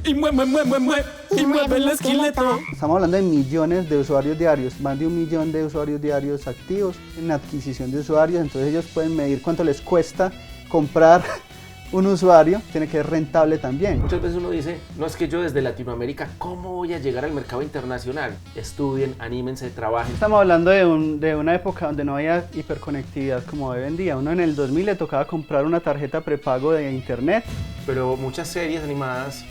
y mueve el esqueleto. Estamos hablando de millones de usuarios diarios, más de 1 millón de usuarios diarios activos en adquisición de usuarios, entonces ellos pueden medir cuánto les cuesta comprar un usuario, tiene que ser rentable también. Muchas veces uno dice, no es que yo desde Latinoamérica, ¿cómo voy a llegar al mercado internacional? Estudien, anímense, trabajen. Estamos hablando de una época donde no había hiperconectividad como hoy en día. Uno en el 2000 le tocaba comprar una tarjeta prepago de internet. Pero muchas series animadas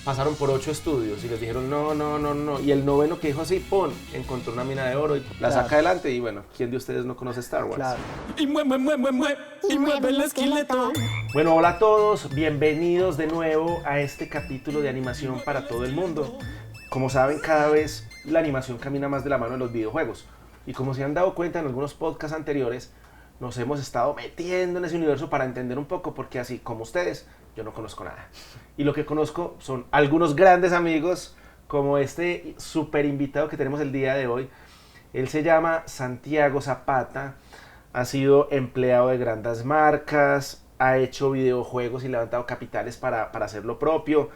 pasaron por 8 estudios y les dijeron no. Y el noveno que dijo así, encontró una mina de oro y la saca adelante. Y bueno, ¿quién de ustedes no conoce Star Wars? Claro. Y mueve el esqueleto. Bueno, hola a todos, bienvenidos de nuevo a este capítulo de animación para todo el mundo. Como saben, cada vez la animación camina más de la mano de los videojuegos. Y como se han dado cuenta en algunos podcasts anteriores, nos hemos estado metiendo en ese universo para entender un poco, porque así como ustedes, yo no conozco nada. Y lo que conozco son algunos grandes amigos, como este súper invitado que tenemos el día de hoy. Él se llama Santiago Zapata, ha sido empleado de grandes marcas, ha hecho videojuegos y levantado capitales para hacer lo propio.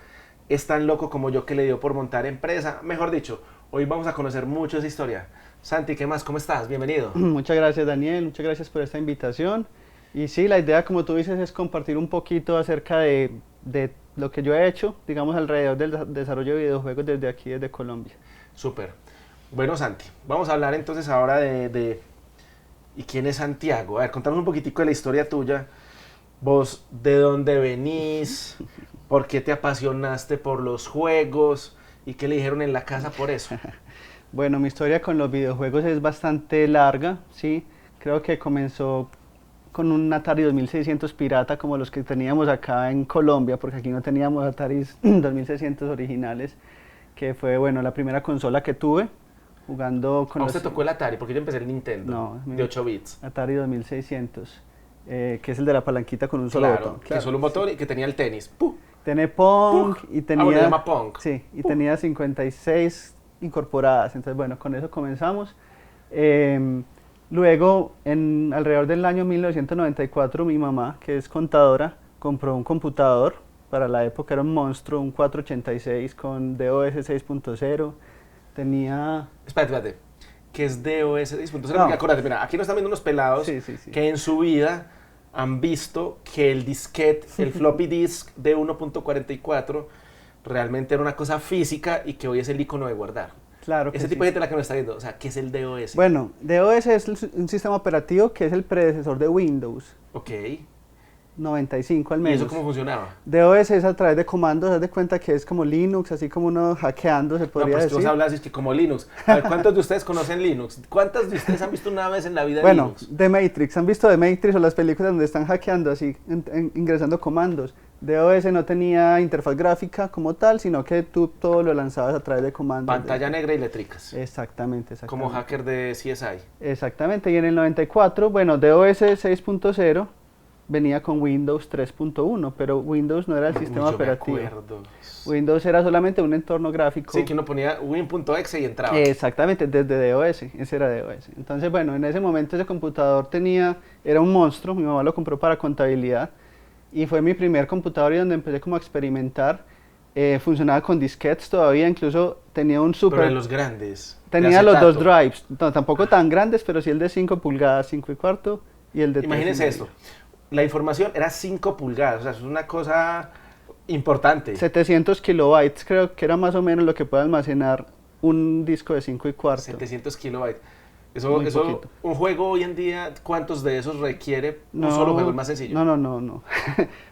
Es tan loco como yo que le dio por montar empresa. Mejor dicho, hoy vamos a conocer mucho esa historia. Santi, ¿qué más? ¿Cómo estás? Bienvenido. Muchas gracias, Daniel, muchas gracias por esta invitación. Y sí, la idea, como tú dices, es compartir un poquito acerca de lo que yo he hecho, digamos, alrededor del desarrollo de videojuegos desde aquí, desde Colombia. Súper. Bueno, Santi, vamos a hablar entonces ahora ¿y quién es Santiago? A ver, contame un poquitico de la historia tuya. Vos, ¿de dónde venís? ¿Por qué te apasionaste por los juegos? ¿Y qué le dijeron en la casa por eso? Bueno, mi historia con los videojuegos es bastante larga, ¿sí? Creo que comenzó con un Atari 2600 pirata como los que teníamos acá en Colombia, porque aquí no teníamos Ataris 2600 originales, que fue, bueno, la primera consola que tuve, jugando con ¿A usted tocó el Atari? Porque yo empecé el Nintendo, no, de 8 bits. Atari 2600, que es el de la palanquita con un solo botón. Claro, que solo un botón y que tenía el tenis. ¡Puh! Tiene Pong y tenía... bueno, se llama Pong. Sí, y tenía 56 incorporadas, entonces bueno, con eso comenzamos. Luego, alrededor del año 1994, mi mamá, que es contadora, compró un computador, para la época era un monstruo, un 486 con DOS 6.0, tenía... Espérate, ¿qué es DOS 6.0? No. Porque acuérdate, mira, aquí nos están viendo unos pelados Sí. que en su vida han visto que el disquete, el floppy disk de 1.44 realmente era una cosa física y que hoy es el icono de guardar. Claro que Ese sí. tipo de gente la que nos está viendo, o sea, ¿qué es el DOS? Bueno, DOS es un sistema operativo que es el predecesor de Windows, Ok. 95 al ¿Y menos. eso cómo funcionaba? DOS es a través de comandos, haz de cuenta que es como Linux, así como uno hackeando, se No, podría pues tú decir. hablas es que como Linux. A ver, ¿cuántos de ustedes conocen Linux? ¿Cuántos de ustedes han visto una vez en la vida Bueno, Linux? The Matrix, ¿han visto The Matrix o las películas donde están hackeando así, ingresando comandos? DOS no tenía interfaz gráfica como tal, sino que tú todo lo lanzabas a través de comandos. Pantalla negra y letricas. Exactamente. Como hacker de CSI. Exactamente, y en el 94, bueno, DOS 6.0 venía con Windows 3.1, pero Windows no era el sistema Uy, yo operativo. me acuerdo. Windows era solamente un entorno gráfico. Sí, que uno ponía win.exe y entraba. Exactamente, desde DOS, ese era DOS. Entonces, bueno, en ese momento ese computador era un monstruo, mi mamá lo compró para contabilidad y fue mi primer computador y donde empecé como a experimentar. Funcionaba con disquetes todavía, incluso tenía un super... Pero de los grandes. Tenía de los dos acetato. drives, no, tampoco tan grandes, pero sí el de 5 pulgadas, 5 y cuarto, y el de 3 Imagínense y esto. medio. La información era 5 pulgadas, o sea, es una cosa importante. 700 kilobytes creo que era más o menos lo que puede almacenar un disco de 5 y cuarto. 700 kilobytes. Muy Eso poquito. un juego hoy en día, ¿cuántos de esos requiere un No, solo juego? El más sencillo. No.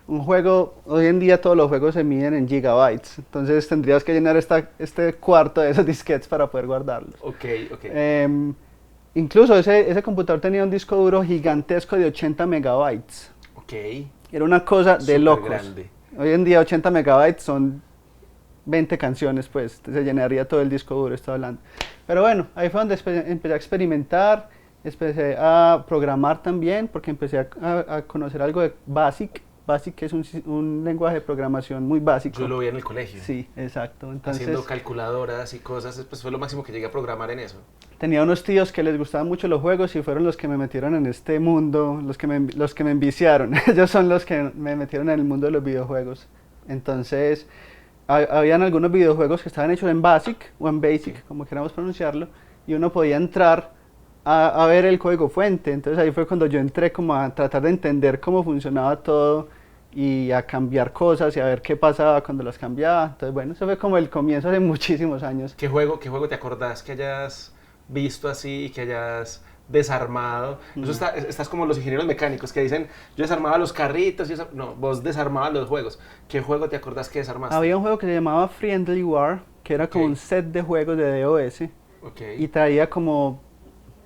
Un juego, hoy en día todos los juegos se miden en gigabytes, entonces tendrías que llenar este cuarto de esos disquetes para poder guardarlos. Ok. Incluso ese computador tenía un disco duro gigantesco de 80 megabytes. Ok. Era una cosa de Súper locos. grande. Hoy en día 80 megabytes son 20 canciones, pues se llenaría todo el disco duro, estoy hablando. Pero bueno, ahí fue donde empecé a experimentar, empecé a programar también, porque empecé a conocer algo de BASIC. BASIC es un lenguaje de programación muy básico. Yo lo vi en el colegio. Sí, exacto. Entonces, Haciendo calculadoras y cosas, pues fue lo máximo que llegué a programar en eso. tenía unos tíos que les gustaban mucho los juegos y fueron los que me metieron en este mundo, los que me enviciaron. Ellos son los que me metieron en el mundo de los videojuegos. Entonces, habían algunos videojuegos que estaban hechos en BASIC o en BASIC, como queramos pronunciarlo, y uno podía entrar a ver el código fuente. Entonces ahí fue cuando yo entré como a tratar de entender cómo funcionaba todo y a cambiar cosas y a ver qué pasaba cuando las cambiaba. Entonces bueno, eso fue como el comienzo hace muchísimos años. Qué juego te acordás que hayas visto así y que hayas desarmado? Eso estás como los ingenieros mecánicos que dicen, yo desarmaba los carritos y eso. No, vos desarmabas los juegos. ¿Qué juego te acordás que desarmaste? Había un juego que se llamaba Friendly War, que era como un set de juegos de DOS y traía como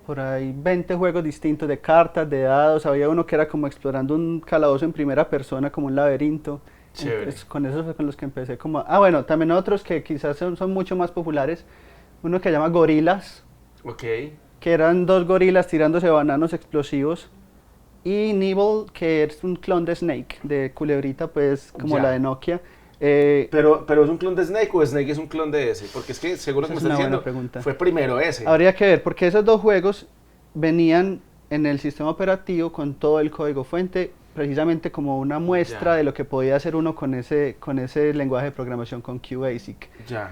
por ahí 20 juegos distintos de cartas, de dados. Había uno que era como explorando un calabozo en primera persona, como un laberinto. Chévere. Entonces, con esos fue con los que empecé. Bueno, también otros que quizás son mucho más populares. Uno que se llama Gorilas, que eran dos gorilas tirándose bananos explosivos. Y Nibble, que es un clon de Snake, de culebrita, pues como la de Nokia. Pero ¿es un clon de Snake o Snake es un clon de ese? Porque es que, según lo que me estás diciendo, fue primero ese. Habría que ver, porque esos dos juegos venían en el sistema operativo con todo el código fuente, precisamente como una muestra de lo que podía hacer uno con ese lenguaje de programación, con QBasic.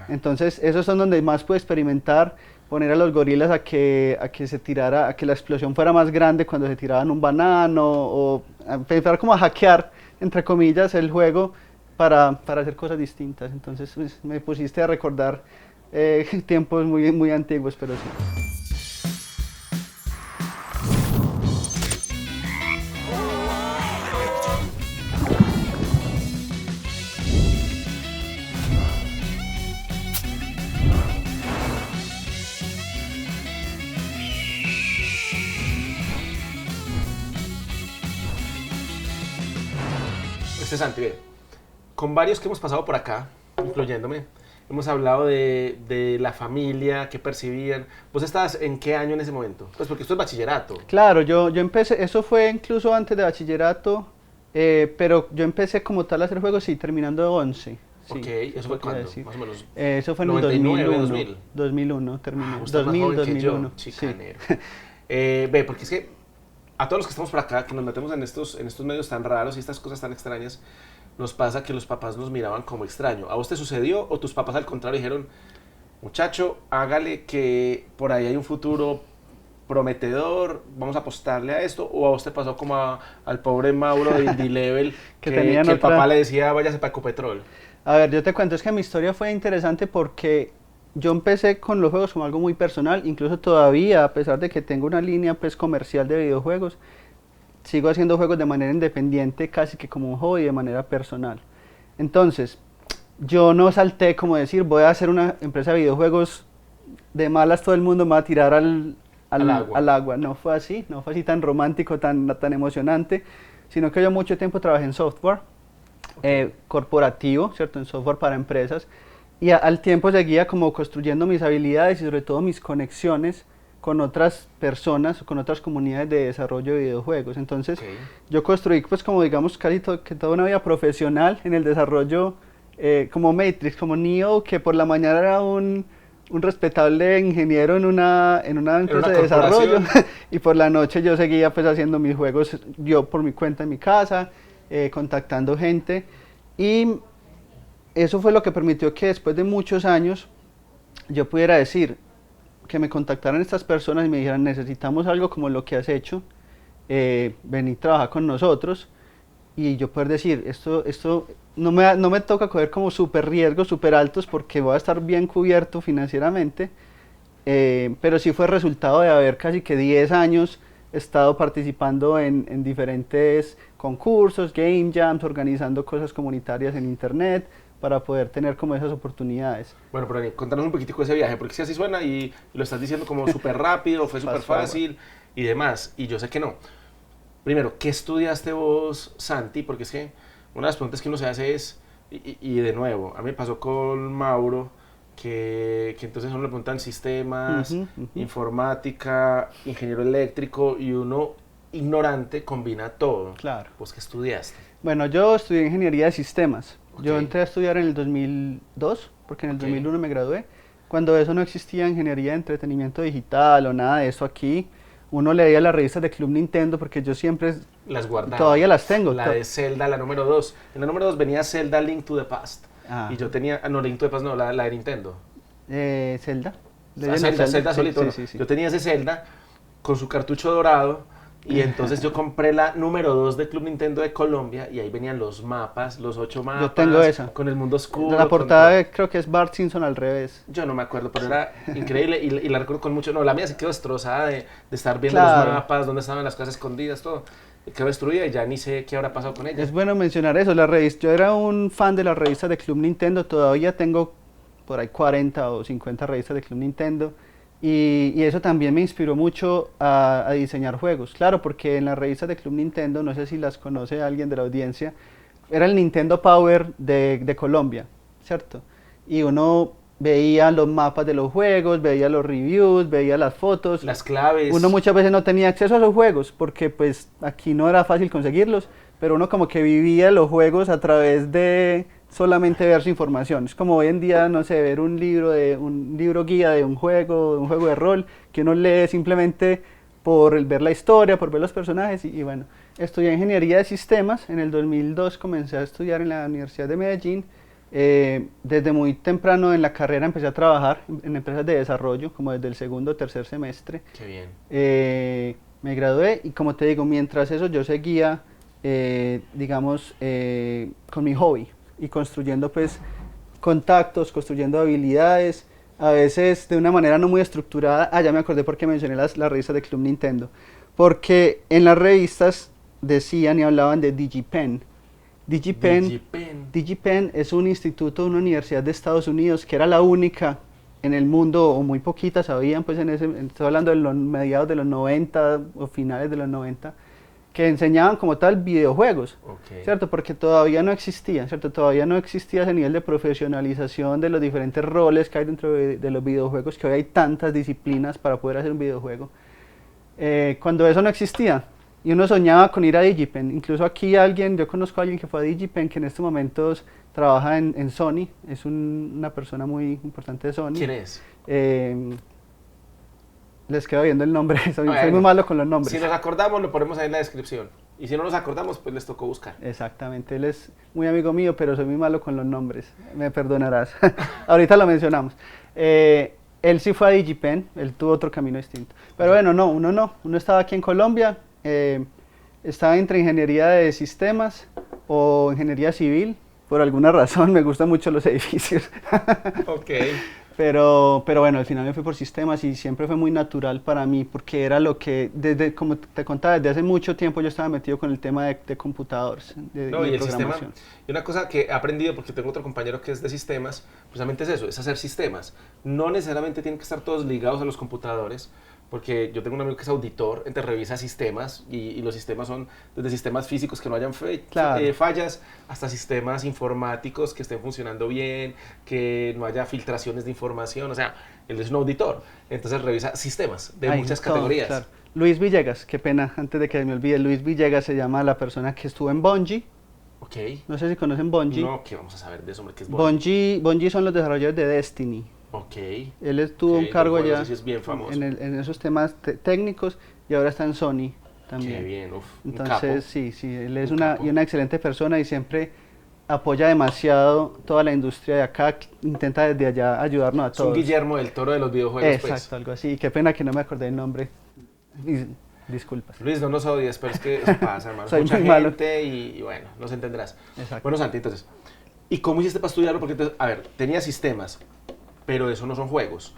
Entonces, esos son donde más puede experimentar, poner a los gorilas a que se tirara, a que la explosión fuera más grande cuando se tiraban un banano, o a empezar como a hackear, entre comillas, el juego para hacer cosas distintas. Entonces pues, me pusiste a recordar tiempos muy, muy antiguos, pero sí. Santi, bien. Con varios que hemos pasado por acá, incluyéndome, hemos hablado de la familia, qué percibían. ¿Vos estabas en qué año en ese momento? Pues porque esto es bachillerato. Claro, yo empecé, eso fue incluso antes de bachillerato, pero yo empecé como tal a hacer juegos, sí, terminando 11. Sí, ok, ¿eso fue cuándo? Más o menos. Eso fue en 99, el 2000. 2001, terminé. Usted 2000, más joven 2001. Que yo, chicanero. Sí. Ve, porque es que a todos los que estamos por acá, que nos metemos en estos medios tan raros y estas cosas tan extrañas, nos pasa que los papás nos miraban como extraño. ¿A vos te sucedió o tus papás al contrario dijeron, muchacho, hágale que por ahí hay un futuro prometedor, vamos a apostarle a esto? ¿O a vos te pasó como al pobre Mauro de Indie Level que el papá le decía, váyase para Ecopetrol? A ver, yo te cuento, es que mi historia fue interesante porque yo empecé con los juegos como algo muy personal, incluso todavía, a pesar de que tengo una línea pues comercial de videojuegos, sigo haciendo juegos de manera independiente, casi que como un hobby, de manera personal. Entonces, yo no salté como decir, voy a hacer una empresa de videojuegos de malas, todo el mundo me va a tirar al agua. No fue así tan romántico, tan emocionante, sino que yo mucho tiempo trabajé en software corporativo, ¿cierto? En software para empresas, y al tiempo seguía como construyendo mis habilidades y sobre todo mis conexiones con otras personas, con otras comunidades de desarrollo de videojuegos. Entonces yo construí pues como digamos casi toda una vida profesional en el desarrollo, como Matrix, como Neo, que por la mañana era un respetable ingeniero en una empresa de desarrollo y por la noche yo seguía pues haciendo mis juegos yo por mi cuenta en mi casa, contactando gente, y eso fue lo que permitió que después de muchos años yo pudiera decir, que me contactaran estas personas y me dijeran, necesitamos algo como lo que has hecho, ven y trabaja con nosotros, y yo poder decir, esto no me toca coger como súper riesgos, súper altos, porque voy a estar bien cubierto financieramente, pero sí fue resultado de haber casi que 10 años estado participando en diferentes concursos, game jams, organizando cosas comunitarias en internet, para poder tener como esas oportunidades. Bueno, pero contanos un poquitico de ese viaje, porque si así suena y lo estás diciendo como súper rápido, fue súper fácil y demás, y yo sé que no. Primero, ¿qué estudiaste vos, Santi? Porque es que una de las preguntas que uno se hace es, y de nuevo, a mí me pasó con Mauro, que entonces uno le preguntan sistemas, informática, ingeniero eléctrico, y uno ignorante combina todo. Claro. ¿Vos qué estudiaste? Bueno, yo estudié ingeniería de sistemas. Yo entré a estudiar en el 2002, porque en el 2001 me gradué. Cuando eso no existía ingeniería de entretenimiento digital o nada de eso aquí, uno leía las revistas de Club Nintendo, porque yo siempre las guardaba. Todavía las tengo. La de Zelda, la número 2. En la número 2 venía Zelda Link to the Past. Ah. Y yo tenía, no, Link to the Past no, la de Nintendo. Zelda. Zelda Sí, solito. sí, ¿no? sí, sí. Yo tenía ese Zelda con su cartucho dorado y entonces yo compré la número 2 de Club Nintendo de Colombia y ahí venían los mapas, los 8 mapas. Yo tengo esa. Con el mundo oscuro. La con portada todo. creo que es Bart Simpson al revés. Yo no me acuerdo, pero era increíble y la recuerdo con mucho. No, la mía se quedó destrozada de estar viendo Claro. los mapas, dónde estaban las casas escondidas, todo. Quedó destruida y ya ni sé qué habrá pasado con ella. Es bueno mencionar eso, la revista. Yo era un fan de las revistas de Club Nintendo, todavía tengo por ahí 40 o 50 revistas de Club Nintendo. Y eso también me inspiró mucho a diseñar juegos. Claro, porque en las revistas de Club Nintendo, no sé si las conoce alguien de la audiencia, era el Nintendo Power de Colombia, ¿cierto? Y uno veía los mapas de los juegos, veía los reviews, veía las fotos. Las claves. Uno muchas veces no tenía acceso a esos juegos porque pues aquí no era fácil conseguirlos, pero uno como que vivía los juegos a través de solamente ver su información. Es como hoy en día, no sé, ver un libro guía de un juego de rol, que uno lee simplemente por ver la historia, por ver los personajes y bueno, estudié ingeniería de sistemas. En el 2002 comencé a estudiar en la Universidad de Medellín. Desde muy temprano en la carrera empecé a trabajar en empresas de desarrollo, como desde el segundo o tercer semestre. Qué bien. Me gradué y como te digo, mientras eso yo seguía, digamos, con mi hobby y construyendo pues contactos, construyendo habilidades, a veces de una manera no muy estructurada. Ya me acordé porque mencioné las revistas de Club Nintendo, porque en las revistas decían y hablaban de DigiPen. DigiPen es un instituto, una universidad de Estados Unidos que era la única en el mundo, o muy poquitas habían, pues estoy hablando de los mediados de los 90 o finales de los 90, que enseñaban como tal videojuegos, Okay. ¿cierto? Porque todavía no existía, ¿cierto? Todavía no existía ese nivel de profesionalización de los diferentes roles que hay dentro de los videojuegos, que hoy hay tantas disciplinas para poder hacer un videojuego. Cuando eso no existía, y uno soñaba con ir a DigiPen. Incluso aquí yo conozco a alguien que fue a DigiPen, que en estos momentos trabaja en Sony, es una persona muy importante de Sony. ¿Quién es? Les quedo viendo el nombre, soy Bueno, muy malo con los nombres. Si nos acordamos, lo ponemos ahí en la descripción. Y si no nos acordamos, pues les tocó buscar. Exactamente, él es muy amigo mío, pero soy muy malo con los nombres, me perdonarás. Ahorita lo mencionamos. Él sí fue a DigiPen, él tuvo otro camino distinto. Pero bueno, uno estaba aquí en Colombia, estaba entre ingeniería de sistemas o ingeniería civil. Por alguna razón me gustan mucho los edificios. Ok. Pero bueno, al final me fui por sistemas y siempre fue muy natural para mí porque era lo que, como te contaba, desde hace mucho tiempo yo estaba metido con el tema de computadores, No, y y de el sistema, programación. y una cosa que he aprendido, porque tengo otro compañero que es de sistemas, precisamente es eso, es hacer sistemas. No necesariamente tienen que estar todos ligados a los computadores, porque yo tengo un amigo que es auditor, entonces revisa sistemas, y los sistemas son desde sistemas físicos que no hayan Claro. fallas, hasta sistemas informáticos que estén funcionando bien, que no haya filtraciones de información, o sea, él es un auditor, entonces revisa sistemas de Ay, muchas todo, categorías. claro. Luis Villegas, qué pena, antes de que me olvide, Luis Villegas se llama la persona que estuvo en Bungie. Ok. No sé si conocen Bungie. No, ¿qué vamos a saber de eso, hombre? ¿Qué es Bungie? Bungie son los desarrolladores de Destiny. Ok. Él tuvo Ok, un cargo del juego, allá ese sí es bien famoso. en esos temas técnicos y ahora está en Sony también. Qué bien, uf, un Entonces, capo. sí, él es Un una capo. excelente persona y siempre apoya demasiado toda la industria de acá, intenta desde allá ayudarnos a Es un todos. Guillermo del Toro de los videojuegos, Exacto, pues. algo así. Qué pena que no me acordé el nombre. Disculpas. Luis, no nos odies, pero es que eso pasa, hermano. Soy Mucha muy malo. gente y bueno, nos entenderás. Exacto. Bueno, Santi, entonces, ¿y cómo hiciste para estudiarlo? Porque, entonces, a ver, tenía sistemas, pero eso no son juegos.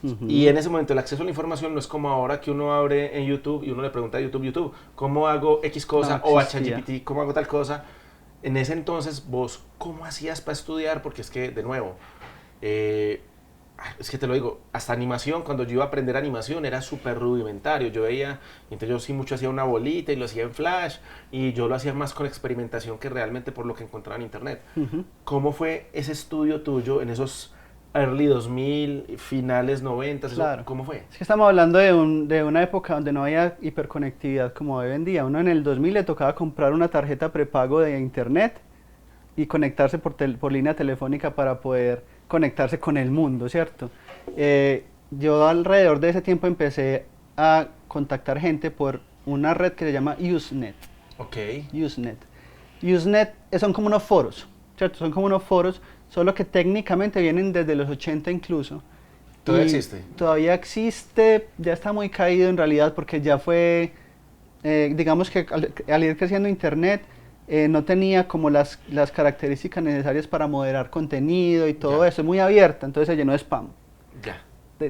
Ujú. Y en ese momento el acceso a la información no es como ahora que uno abre en YouTube y uno le pregunta a YouTube, ¿cómo hago X cosa? No O a existía. ChatGPT, ¿cómo hago tal cosa? En ese entonces, vos, ¿cómo hacías para estudiar? Porque es que, de nuevo, es que te lo digo, hasta animación, cuando yo iba a aprender animación era súper rudimentario. Yo veía, entonces yo sí mucho hacía una bolita y lo hacía en Flash y yo lo hacía más con experimentación que realmente por lo que encontraba en internet. Ujú. ¿Cómo fue ese estudio tuyo en esos early 2000, finales 90? Claro. ¿Cómo fue? Es que estamos hablando de una época donde no había hiperconectividad como hoy en día. Uno en el 2000 le tocaba comprar una tarjeta prepago de internet y conectarse por línea telefónica para poder conectarse con el mundo, ¿cierto? Yo alrededor de ese tiempo empecé a contactar gente por una red que se llama Usenet. Ok. Usenet son como unos foros, ¿cierto? Son como unos foros solo que técnicamente vienen desde los 80 incluso. ¿Todavía Y existe? Todavía existe, ya está muy caído en realidad porque ya fue, digamos que al ir creciendo Internet, no tenía como las características necesarias para moderar contenido y todo Ya. eso, es muy abierta, entonces se llenó de spam. Ya.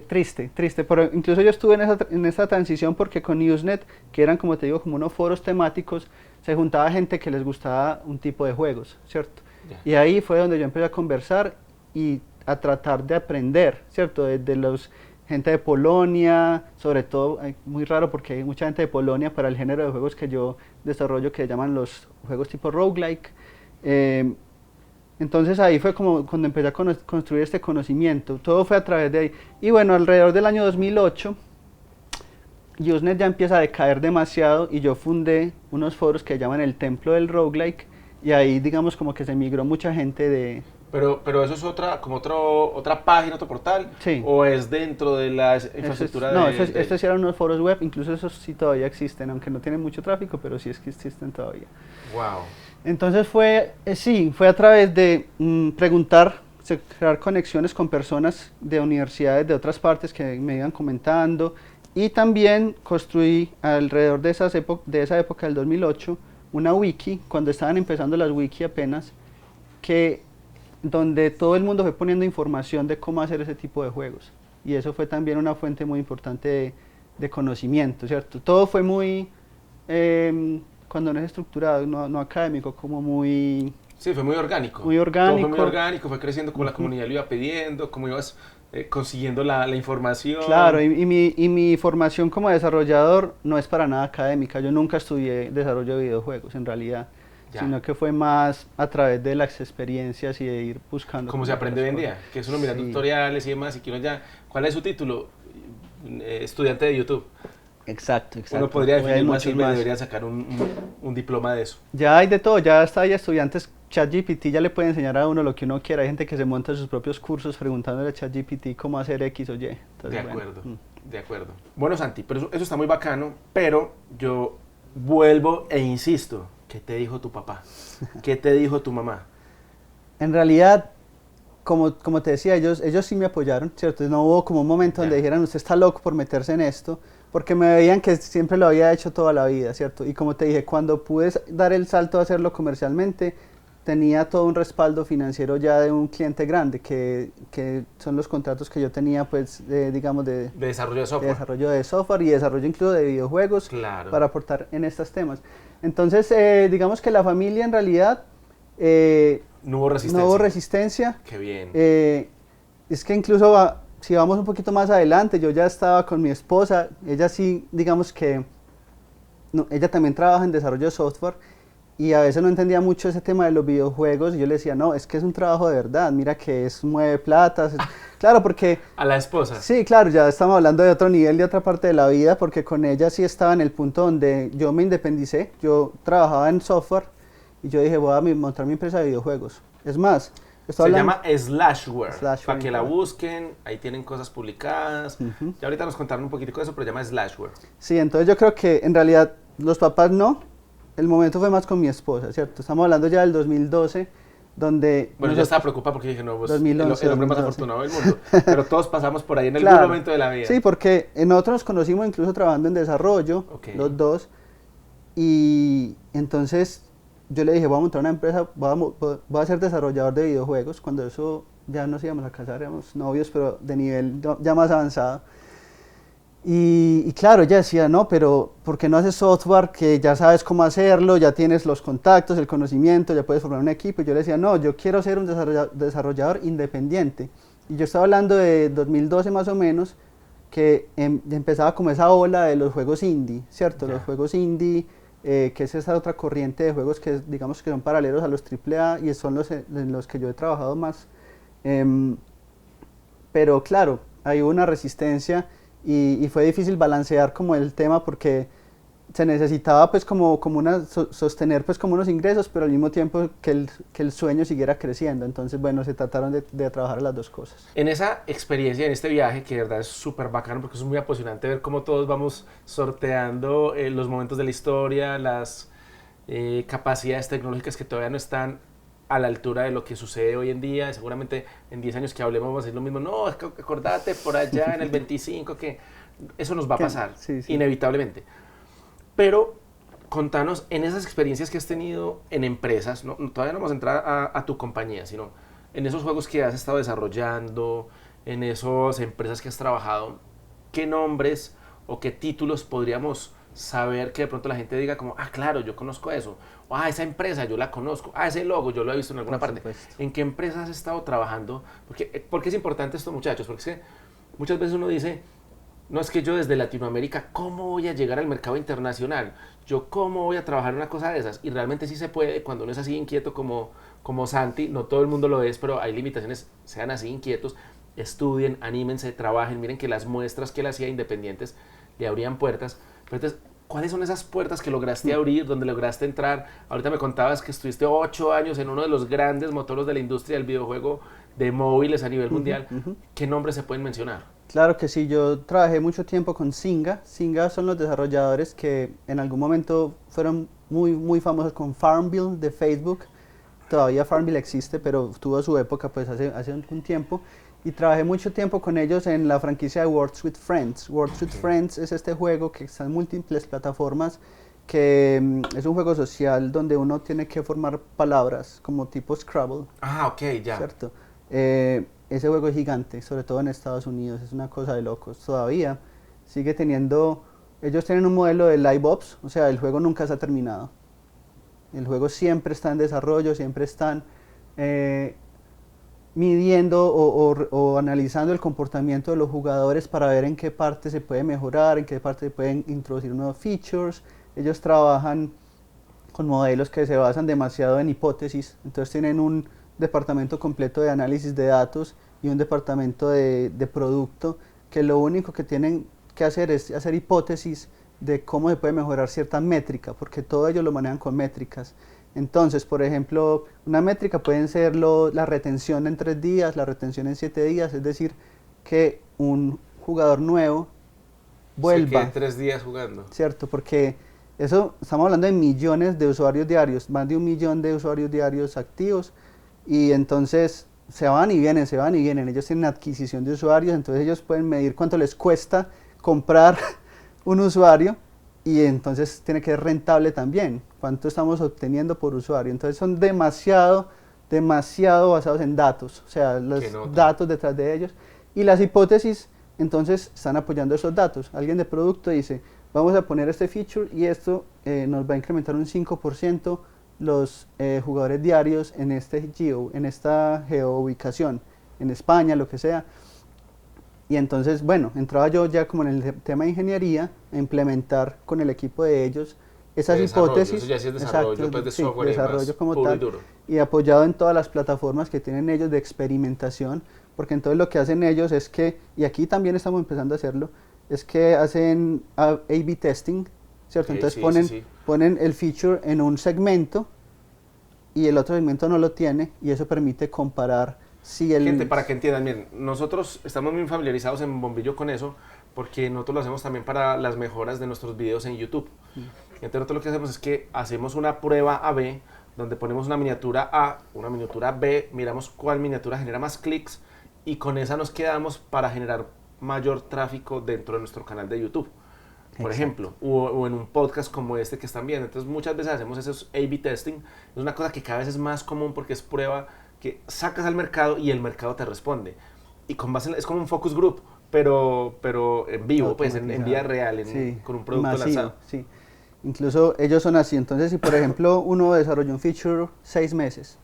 Triste, pero incluso yo estuve en esa transición porque con Usenet, que eran como te digo, como unos foros temáticos, se juntaba gente que les gustaba un tipo de juegos, ¿cierto? Ya. Y ahí fue donde yo empecé a conversar y a tratar de aprender, ¿cierto? De los gente de Polonia, sobre todo, muy raro porque hay mucha gente de Polonia para el género de juegos que yo desarrollo que llaman los juegos tipo roguelike. Entonces ahí fue como cuando empecé a construir este conocimiento, todo fue a través de ahí. Y bueno, alrededor del año 2008, Usenet ya empieza a decaer demasiado y yo fundé unos foros que llaman el Templo del Roguelike y ahí digamos como que se migró mucha gente de... Pero eso es otra página, otro portal, Sí. ¿o es dentro de la infraestructura No, de...? estos sí eran unos foros web, incluso esos sí todavía existen, aunque no tienen mucho tráfico, pero sí es que existen todavía. Wow. Entonces fue a través de preguntar, crear conexiones con personas de universidades de otras partes que me iban comentando y también construí alrededor de esa época del 2008 una wiki, cuando estaban empezando las wiki apenas, donde todo el mundo fue poniendo información de cómo hacer ese tipo de juegos. Y eso fue también una fuente muy importante de conocimiento, ¿cierto? Todo fue muy, cuando no es estructurado, no académico, como muy... Sí, fue muy orgánico. Muy orgánico. Todo fue muy orgánico, fue creciendo como la comunidad lo iba pidiendo, como ibas consiguiendo la información. Claro, y mi formación como desarrollador no es para nada académica. Yo nunca estudié desarrollo de videojuegos, en realidad. Ya. Sino que fue más a través de las experiencias y de ir buscando. Como se aprende hoy en día, que es uno mirando Sí. tutoriales y demás, y que uno ya... ¿Cuál es su título? Estudiante de YouTube. Exacto. Uno podría Hoy hay definirlo muchos así, me más. debería sacar un diploma de eso. Ya hay de todo, ya está, hay estudiantes, ChatGPT ya le puede enseñar a uno lo que uno quiera. Hay gente que se monta sus propios cursos preguntándole a ChatGPT cómo hacer X o Y. Entonces, De bueno, acuerdo, de acuerdo. Bueno, Santi, pero eso está muy bacano, pero yo vuelvo e insisto. ¿Qué te dijo tu papá? ¿Qué te dijo tu mamá? En realidad, como te decía, ellos sí me apoyaron, ¿cierto? No hubo como un momento donde Ya. dijeran, usted está loco por meterse en esto, porque me veían que siempre lo había hecho toda la vida, ¿cierto? Y como te dije, cuando pude dar el salto a hacerlo comercialmente, tenía todo un respaldo financiero ya de un cliente grande, que son los contratos que yo tenía, pues, digamos, de De desarrollo de software. y desarrollo incluso de videojuegos Claro. para aportar en estos temas. Entonces, digamos que la familia en realidad No hubo resistencia. no hubo resistencia. Qué bien. Es que incluso si vamos un poquito más adelante, yo ya estaba con mi esposa, ella sí, digamos que, no, ella también trabaja en desarrollo de software y a veces no entendía mucho ese tema de los videojuegos y yo le decía, no, es que es un trabajo de verdad, mira que mueve platas. Claro, porque... A la esposa. Sí, claro, ya estamos hablando de otro nivel, de otra parte de la vida, porque con ella sí estaba en el punto donde yo me independicé, yo trabajaba en software y yo dije, voy a montar mi empresa de videojuegos. Es más, Se llama Slashware, Slashware, para que la igual. busquen, ahí tienen cosas publicadas. Ya ahorita nos contaron un poquitico de eso, pero se llama Slashware. Sí, entonces yo creo que en realidad los papás no, el momento fue más con mi esposa, ¿cierto? Estamos hablando ya del 2012, donde... Bueno, yo estaba preocupada porque dije, no, vos, 2011, el hombre más 2012. afortunado del mundo, pero todos pasamos por ahí en algún Claro. momento de la vida. Sí, porque nosotros nos conocimos incluso trabajando en desarrollo, Ok. los dos, y entonces yo le dije, voy a montar una empresa, voy a ser desarrollador de videojuegos, cuando eso ya nos íbamos a casar, éramos novios, pero de nivel ya más avanzado. Y claro, ella decía, no, pero ¿por qué no haces software que ya sabes cómo hacerlo, ya tienes los contactos, el conocimiento, ya puedes formar un equipo? Y yo le decía, no, yo quiero ser un desarrollador independiente. Y yo estaba hablando de 2012 más o menos, que empezaba como esa ola de los juegos indie, ¿cierto? Ya. Los juegos indie, que es esa otra corriente de juegos que digamos que son paralelos a los AAA y son en los que yo he trabajado más. Pero claro, hay una resistencia y fue difícil balancear como el tema porque se necesitaba pues sostener pues como unos ingresos, pero al mismo tiempo que el sueño siguiera creciendo. Entonces, bueno, se trataron de trabajar las dos cosas. En esa experiencia, en este viaje, que de verdad es súper bacano porque es muy apasionante ver cómo todos vamos sorteando los momentos de la historia, las capacidades tecnológicas que todavía no están a la altura de lo que sucede hoy en día. Seguramente en 10 años que hablemos vamos a decir lo mismo. No, es que acordate por allá en el 25 que eso nos va a pasar, Sí, sí. inevitablemente. Pero contanos, en esas experiencias que has tenido en empresas, todavía no vamos a entrar a tu compañía, sino en esos juegos que has estado desarrollando, en esas empresas que has trabajado, ¿qué nombres o qué títulos podríamos saber que de pronto la gente diga como, ah, claro, yo conozco eso, o ah, esa empresa yo la conozco, ah, ese logo yo lo he visto en alguna Por parte? supuesto. ¿En qué empresas has estado trabajando? Porque es importante esto, muchachos, porque es que muchas veces uno dice, no, es que yo desde Latinoamérica, ¿cómo voy a llegar al mercado internacional? ¿Yo cómo voy a trabajar una cosa de esas? Y realmente sí se puede cuando uno es así inquieto como Santi. No todo el mundo lo es, pero hay limitaciones. Sean así inquietos, estudien, anímense, trabajen. Miren que las muestras que él hacía independientes le abrían puertas. Pero entonces, ¿cuáles son esas puertas que lograste abrir, donde lograste entrar? Ahorita me contabas que estuviste 8 años en uno de los grandes motores de la industria del videojuego de móviles a nivel mundial. ¿Qué nombres se pueden mencionar? Claro que sí, yo trabajé mucho tiempo con Zynga. Zynga son los desarrolladores que en algún momento fueron muy famosos con Farmville de Facebook. Todavía Farmville existe, pero tuvo su época pues hace un tiempo. Y trabajé mucho tiempo con ellos en la franquicia de Words with Friends. Words with Friends es este juego que está en múltiples plataformas, que es un juego social donde uno tiene que formar palabras como tipo Scrabble. Ah, ok, ya. ¿Cierto? Ese juego es gigante, sobre todo en Estados Unidos, es una cosa de locos. Todavía sigue teniendo, ellos tienen un modelo de live ops, o sea, el juego nunca se ha terminado. El juego siempre está en desarrollo, siempre están midiendo o analizando el comportamiento de los jugadores para ver en qué parte se puede mejorar, en qué parte se pueden introducir nuevos features. Ellos trabajan con modelos que se basan demasiado en hipótesis, entonces tienen un departamento completo de análisis de datos y un departamento de producto, que lo único que tienen que hacer es hacer hipótesis de cómo se puede mejorar cierta métrica, porque todo ellos lo manejan con métricas. Entonces, por ejemplo, una métrica pueden ser la retención en 3 días, la retención en 7 días, es decir, que un jugador nuevo vuelva. Se quede 3 días jugando. Cierto, porque eso, estamos hablando de millones de usuarios diarios, más de 1 millón de usuarios diarios activos, y entonces se van y vienen, ellos tienen adquisición de usuarios, entonces ellos pueden medir cuánto les cuesta comprar un usuario, y entonces tiene que ser rentable también, cuánto estamos obteniendo por usuario. Entonces son demasiado basados en datos, o sea, los datos detrás de ellos, y las hipótesis entonces están apoyando esos datos. Alguien de producto dice, vamos a poner este feature y esto nos va a incrementar un 5% los jugadores diarios en esta geoubicación, en España, lo que sea. Y entonces, bueno, entraba yo ya como en el tema de ingeniería, a implementar con el equipo de ellos esas hipótesis. Eso ya sí es desarrollo, exacto, pues de sí, software desarrollo como puro y tal, duro. y apoyado en todas las plataformas que tienen ellos de experimentación, porque entonces lo que hacen ellos es que, y aquí también estamos empezando a hacerlo, es que hacen A/B testing, ¿cierto? Okay, entonces sí. ponen el feature en un segmento y el otro segmento no lo tiene, y eso permite comparar si el... Gente, para que entiendan bien, nosotros estamos muy familiarizados en Bombillo con eso, porque nosotros lo hacemos también para las mejoras de nuestros videos en YouTube. Entonces nosotros lo que hacemos es que hacemos una prueba A/B, donde ponemos una miniatura A, una miniatura B, miramos cuál miniatura genera más clics, y con esa nos quedamos para generar mayor tráfico dentro de nuestro canal de YouTube, por ejemplo, o en un podcast como este que están viendo. Entonces muchas veces hacemos esos A/B testing. Es una cosa que cada vez es más común porque es prueba que sacas al mercado y el mercado te responde. Y con base es como un focus group, pero en vivo, pues en vida real, con un producto masivo, lanzado. Sí. Incluso ellos son así. Entonces, si por ejemplo uno desarrolló un feature 6 meses,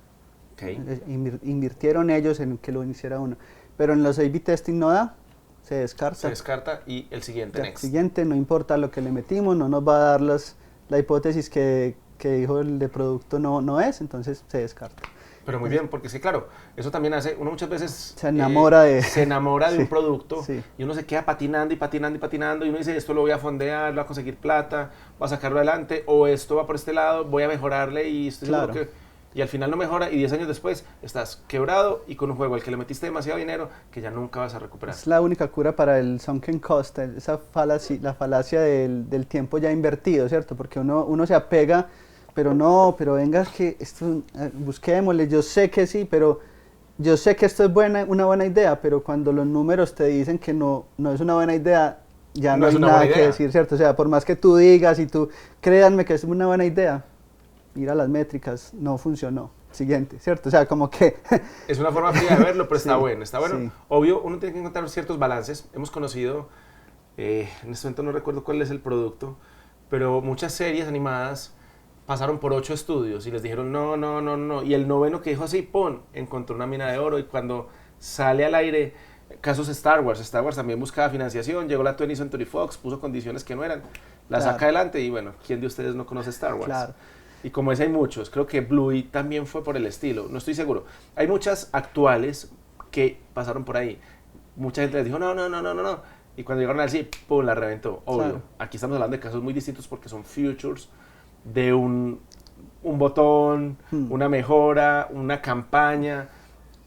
invirtieron ellos en que lo iniciara uno, pero en los A/B testing no da, se descarta. Se descarta y el siguiente, El siguiente, no importa lo que le metimos, no nos va a dar la hipótesis que dijo el de producto no es, entonces se descarta. Pero muy bien, porque sí, claro, eso también hace, uno muchas veces se enamora de sí, un producto, sí. Y uno se queda patinando y uno dice, esto lo voy a fondear, lo voy a conseguir plata, voy a sacarlo adelante, o esto va por este lado, voy a mejorarle y estoy seguro que... Y al final no mejora, y 10 años después estás quebrado y con un juego al que le metiste demasiado dinero que ya nunca vas a recuperar. Es la única cura para el sunken cost, la falacia del tiempo ya invertido, ¿cierto? Porque uno se apega, pero no, pero venga, que esto, busquémosle, yo sé que sí, pero yo sé que esto es una buena idea, pero cuando los números te dicen que no es una buena idea, ya No no es hay una nada buena que idea. decir, ¿cierto? O sea, por más que tú digas y tú, créanme que es una buena idea, mira las métricas, no funcionó. Siguiente, ¿cierto? O sea, como que... Es una forma fría de verlo, pero Sí, está bueno, está bueno. sí. Obvio, uno tiene que encontrar ciertos balances. Hemos conocido, en este momento no recuerdo cuál es el producto, pero muchas series animadas pasaron por 8 estudios y les dijeron no, no, no, no. Y el noveno que dijo así, pon, encontró una mina de oro y cuando sale al aire, casos Star Wars también buscaba financiación, llegó la 20th Century Fox, puso condiciones que no eran, la Claro. saca adelante y bueno, ¿quién de ustedes no conoce Star Wars? Claro. Y como ese hay muchos, creo que Bluey también fue por el estilo, no estoy seguro. Hay muchas actuales que pasaron por ahí. Mucha gente les dijo, no, no, no, no, no, no. Y cuando llegaron al sí, pum, la reventó. Obvio. Claro. Aquí estamos hablando de casos muy distintos porque son futures de un botón, una mejora, una campaña.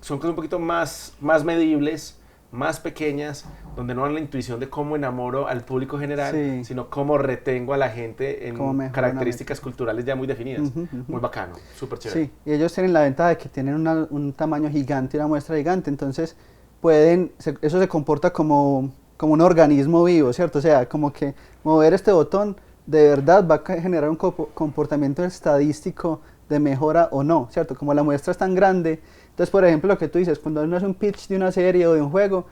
Son cosas un poquito más medibles, más pequeñas, donde no dan la intuición de cómo enamoro al público general, Sí. sino cómo retengo a la gente Cómo en mejoro características culturales ya muy definidas. Ujú, ujú. Muy bacano, súper chévere. Sí, y ellos tienen la ventaja de que tienen un tamaño gigante, una muestra gigante, entonces pueden, eso se comporta como un organismo vivo, ¿cierto? O sea, como que mover este botón de verdad va a generar un comportamiento estadístico de mejora o no, ¿cierto? Como la muestra es tan grande, entonces, por ejemplo, lo que tú dices, cuando uno hace un pitch de una serie o de un juego,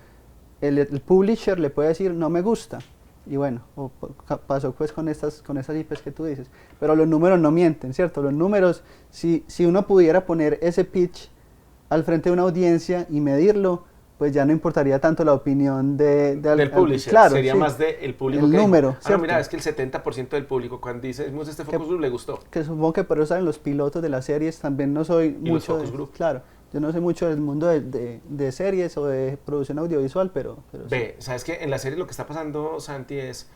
el publisher le puede decir, no me gusta, y bueno, pasó pues con estas IPs que tú dices, pero los números no mienten, ¿cierto? Los números, si uno pudiera poner ese pitch al frente de una audiencia y medirlo, pues ya no importaría tanto la opinión Del publisher, claro, sería sí, más del público el que número, dijo, ah, no, ¿cierto? mira, es que el 70% del público cuando dice, este focus group le gustó. Que supongo que por eso saben los pilotos de las series, también no soy los mucho focus group. claro, yo no sé mucho del mundo de series o de producción audiovisual, pero sí. Ve, ¿sabes qué? En la serie lo que está pasando, Santi, es,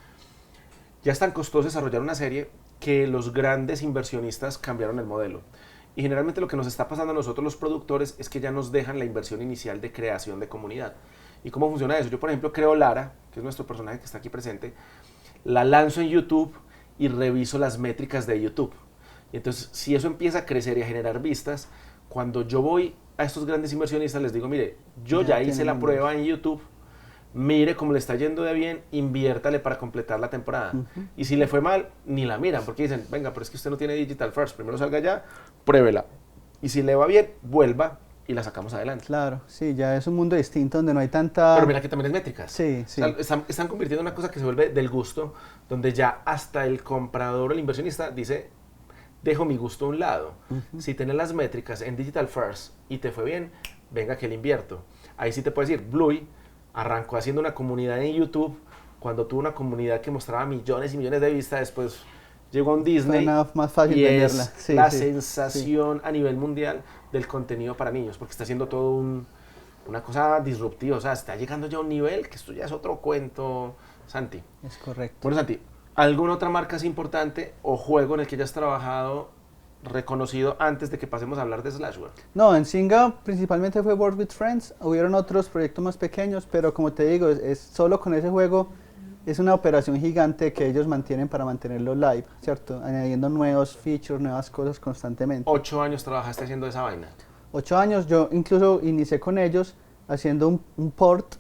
ya es tan costoso desarrollar una serie que los grandes inversionistas cambiaron el modelo. Y generalmente lo que nos está pasando a nosotros los productores es que ya nos dejan la inversión inicial de creación de comunidad. ¿Y cómo funciona eso? Yo, por ejemplo, creo Lara, que es nuestro personaje que está aquí presente, la lanzo en YouTube y reviso las métricas de YouTube. Y entonces, si eso empieza a crecer y a generar vistas, cuando yo voy a estos grandes inversionistas les digo, mire, yo ya hice tienen la números. prueba en YouTube, mire cómo le está yendo de bien, inviértale para completar la temporada. Y si le fue mal, ni la miran, porque dicen, venga, pero es que usted no tiene Digital First, primero salga allá, pruébela. Y si le va bien, vuelva y la sacamos adelante. Claro, sí, ya es un mundo distinto donde no hay tanta... Pero mira que también es métricas. Sí, sí. O sea, están convirtiendo en una cosa que se vuelve del gusto, donde ya hasta el comprador o el inversionista dice, dejo mi gusto a un lado. Si tienes las métricas en Digital First y te fue bien, venga que le invierto. Ahí sí te puedo decir, Bluey arrancó haciendo una comunidad en YouTube, cuando tuvo una comunidad que mostraba millones y millones de vistas, después llegó a un Disney más fácil y venderla. es Sí, la sí, sensación a nivel mundial del contenido para niños, porque está haciendo todo una cosa disruptiva, o sea, está llegando ya a un nivel que esto ya es otro cuento, Santi. sí, es correcto. Bueno, Santi, ¿alguna otra marca así importante o juego en el que hayas trabajado reconocido antes de que pasemos a hablar de Slashware? No, en Singa principalmente fue World with Friends, hubieron otros proyectos más pequeños, pero como te digo, es solo con ese juego es una operación gigante que ellos mantienen para mantenerlo live, ¿cierto? Añadiendo nuevos features, nuevas cosas constantemente. 8 años trabajaste haciendo esa vaina. 8 años, yo incluso inicié con ellos haciendo un port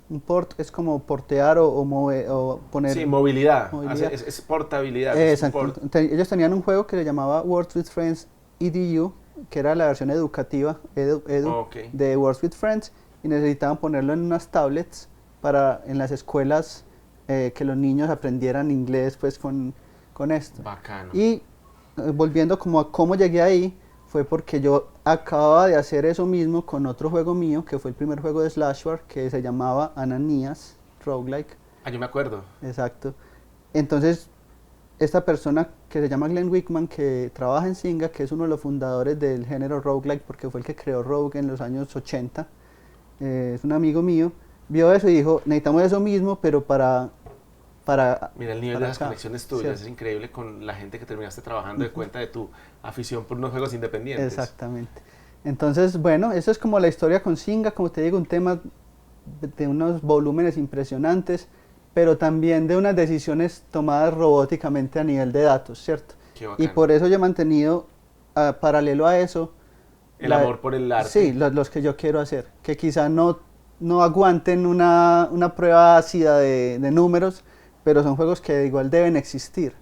es como portear o poner... Sí, movilidad, Movilidad. Es portabilidad. Es un Exacto. port. Ellos tenían un juego que se llamaba Words with Friends EDU, que era la versión educativa Ok. de Words with Friends, y necesitaban ponerlo en unas tablets para en las escuelas que los niños aprendieran inglés pues con esto. Bacano. Y volviendo como a cómo llegué ahí, fue porque yo acababa de hacer eso mismo con otro juego mío, que fue el primer juego de Slashware, que se llamaba Ananías Roguelike. Ah, yo me acuerdo. Exacto. Entonces, esta persona que se llama Glenn Wickman, que trabaja en Zynga, que es uno de los fundadores del género roguelike, porque fue el que creó Rogue en los años 80, es un amigo mío, vio eso y dijo, necesitamos eso mismo, pero para Mira el nivel para de las acá. conexiones tuyas, Sí. es increíble con la gente que terminaste trabajando de cuenta de tu afición por unos juegos independientes. Exactamente. Entonces, bueno, eso es como la historia con Zynga, como te digo, un tema de unos volúmenes impresionantes, pero también de unas decisiones tomadas robóticamente a nivel de datos, ¿cierto? Qué Y bacano. por eso yo he mantenido paralelo a eso, El amor por el arte. Sí, los que yo quiero hacer, que quizá no aguanten una prueba ácida de números, pero son juegos que igual deben existir,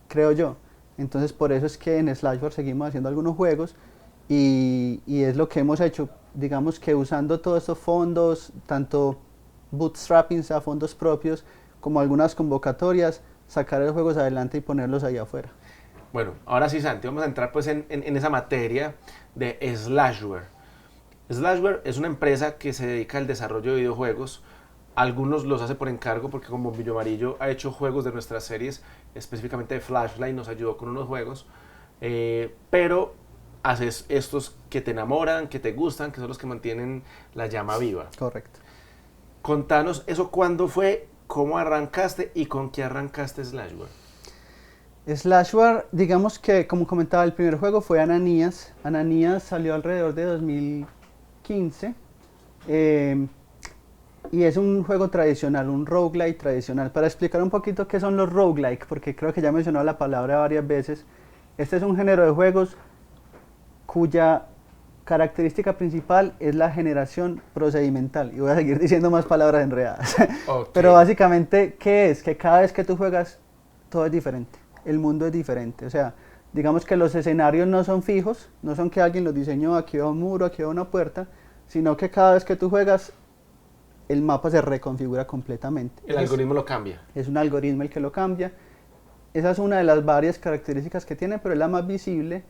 creo yo. Entonces por eso es que en Slashware seguimos haciendo algunos juegos y es lo que hemos hecho, digamos que usando todos estos fondos, tanto bootstrapping a fondos propios, como algunas convocatorias, sacar los juegos adelante y ponerlos ahí afuera. Bueno, ahora sí, Santi, vamos a entrar pues en esa materia de Slashware. Slashware es una empresa que se dedica al desarrollo de videojuegos. Algunos los hace por encargo porque como Bombillo Amarillo ha hecho juegos de nuestras series, específicamente de Flashlight, nos ayudó con unos juegos. Pero haces estos que te enamoran, que te gustan, que son los que mantienen la llama viva. Correcto. Contanos eso, ¿cuándo fue? ¿Cómo arrancaste? ¿Y con qué arrancaste Slashware? Slashware, digamos que como comentaba, el primer juego fue Ananías. Ananías salió alrededor de 2015 y es un juego tradicional, un roguelike tradicional. Para explicar un poquito qué son los roguelike, porque creo que ya he mencionado la palabra varias veces, este es un género de juegos cuya característica principal es la generación procedimental. Y voy a seguir diciendo más palabras enredadas. Okay. Pero básicamente, ¿qué es? Que cada vez que tú juegas, todo es diferente. El mundo es diferente. O sea, digamos que los escenarios no son fijos, no son que alguien los diseñó, aquí va un muro, aquí va una puerta, sino que cada vez que tú juegas, el mapa se reconfigura completamente. El algoritmo lo cambia. Es un algoritmo el que lo cambia. Esa es una de las varias características que tiene, pero es la más visible.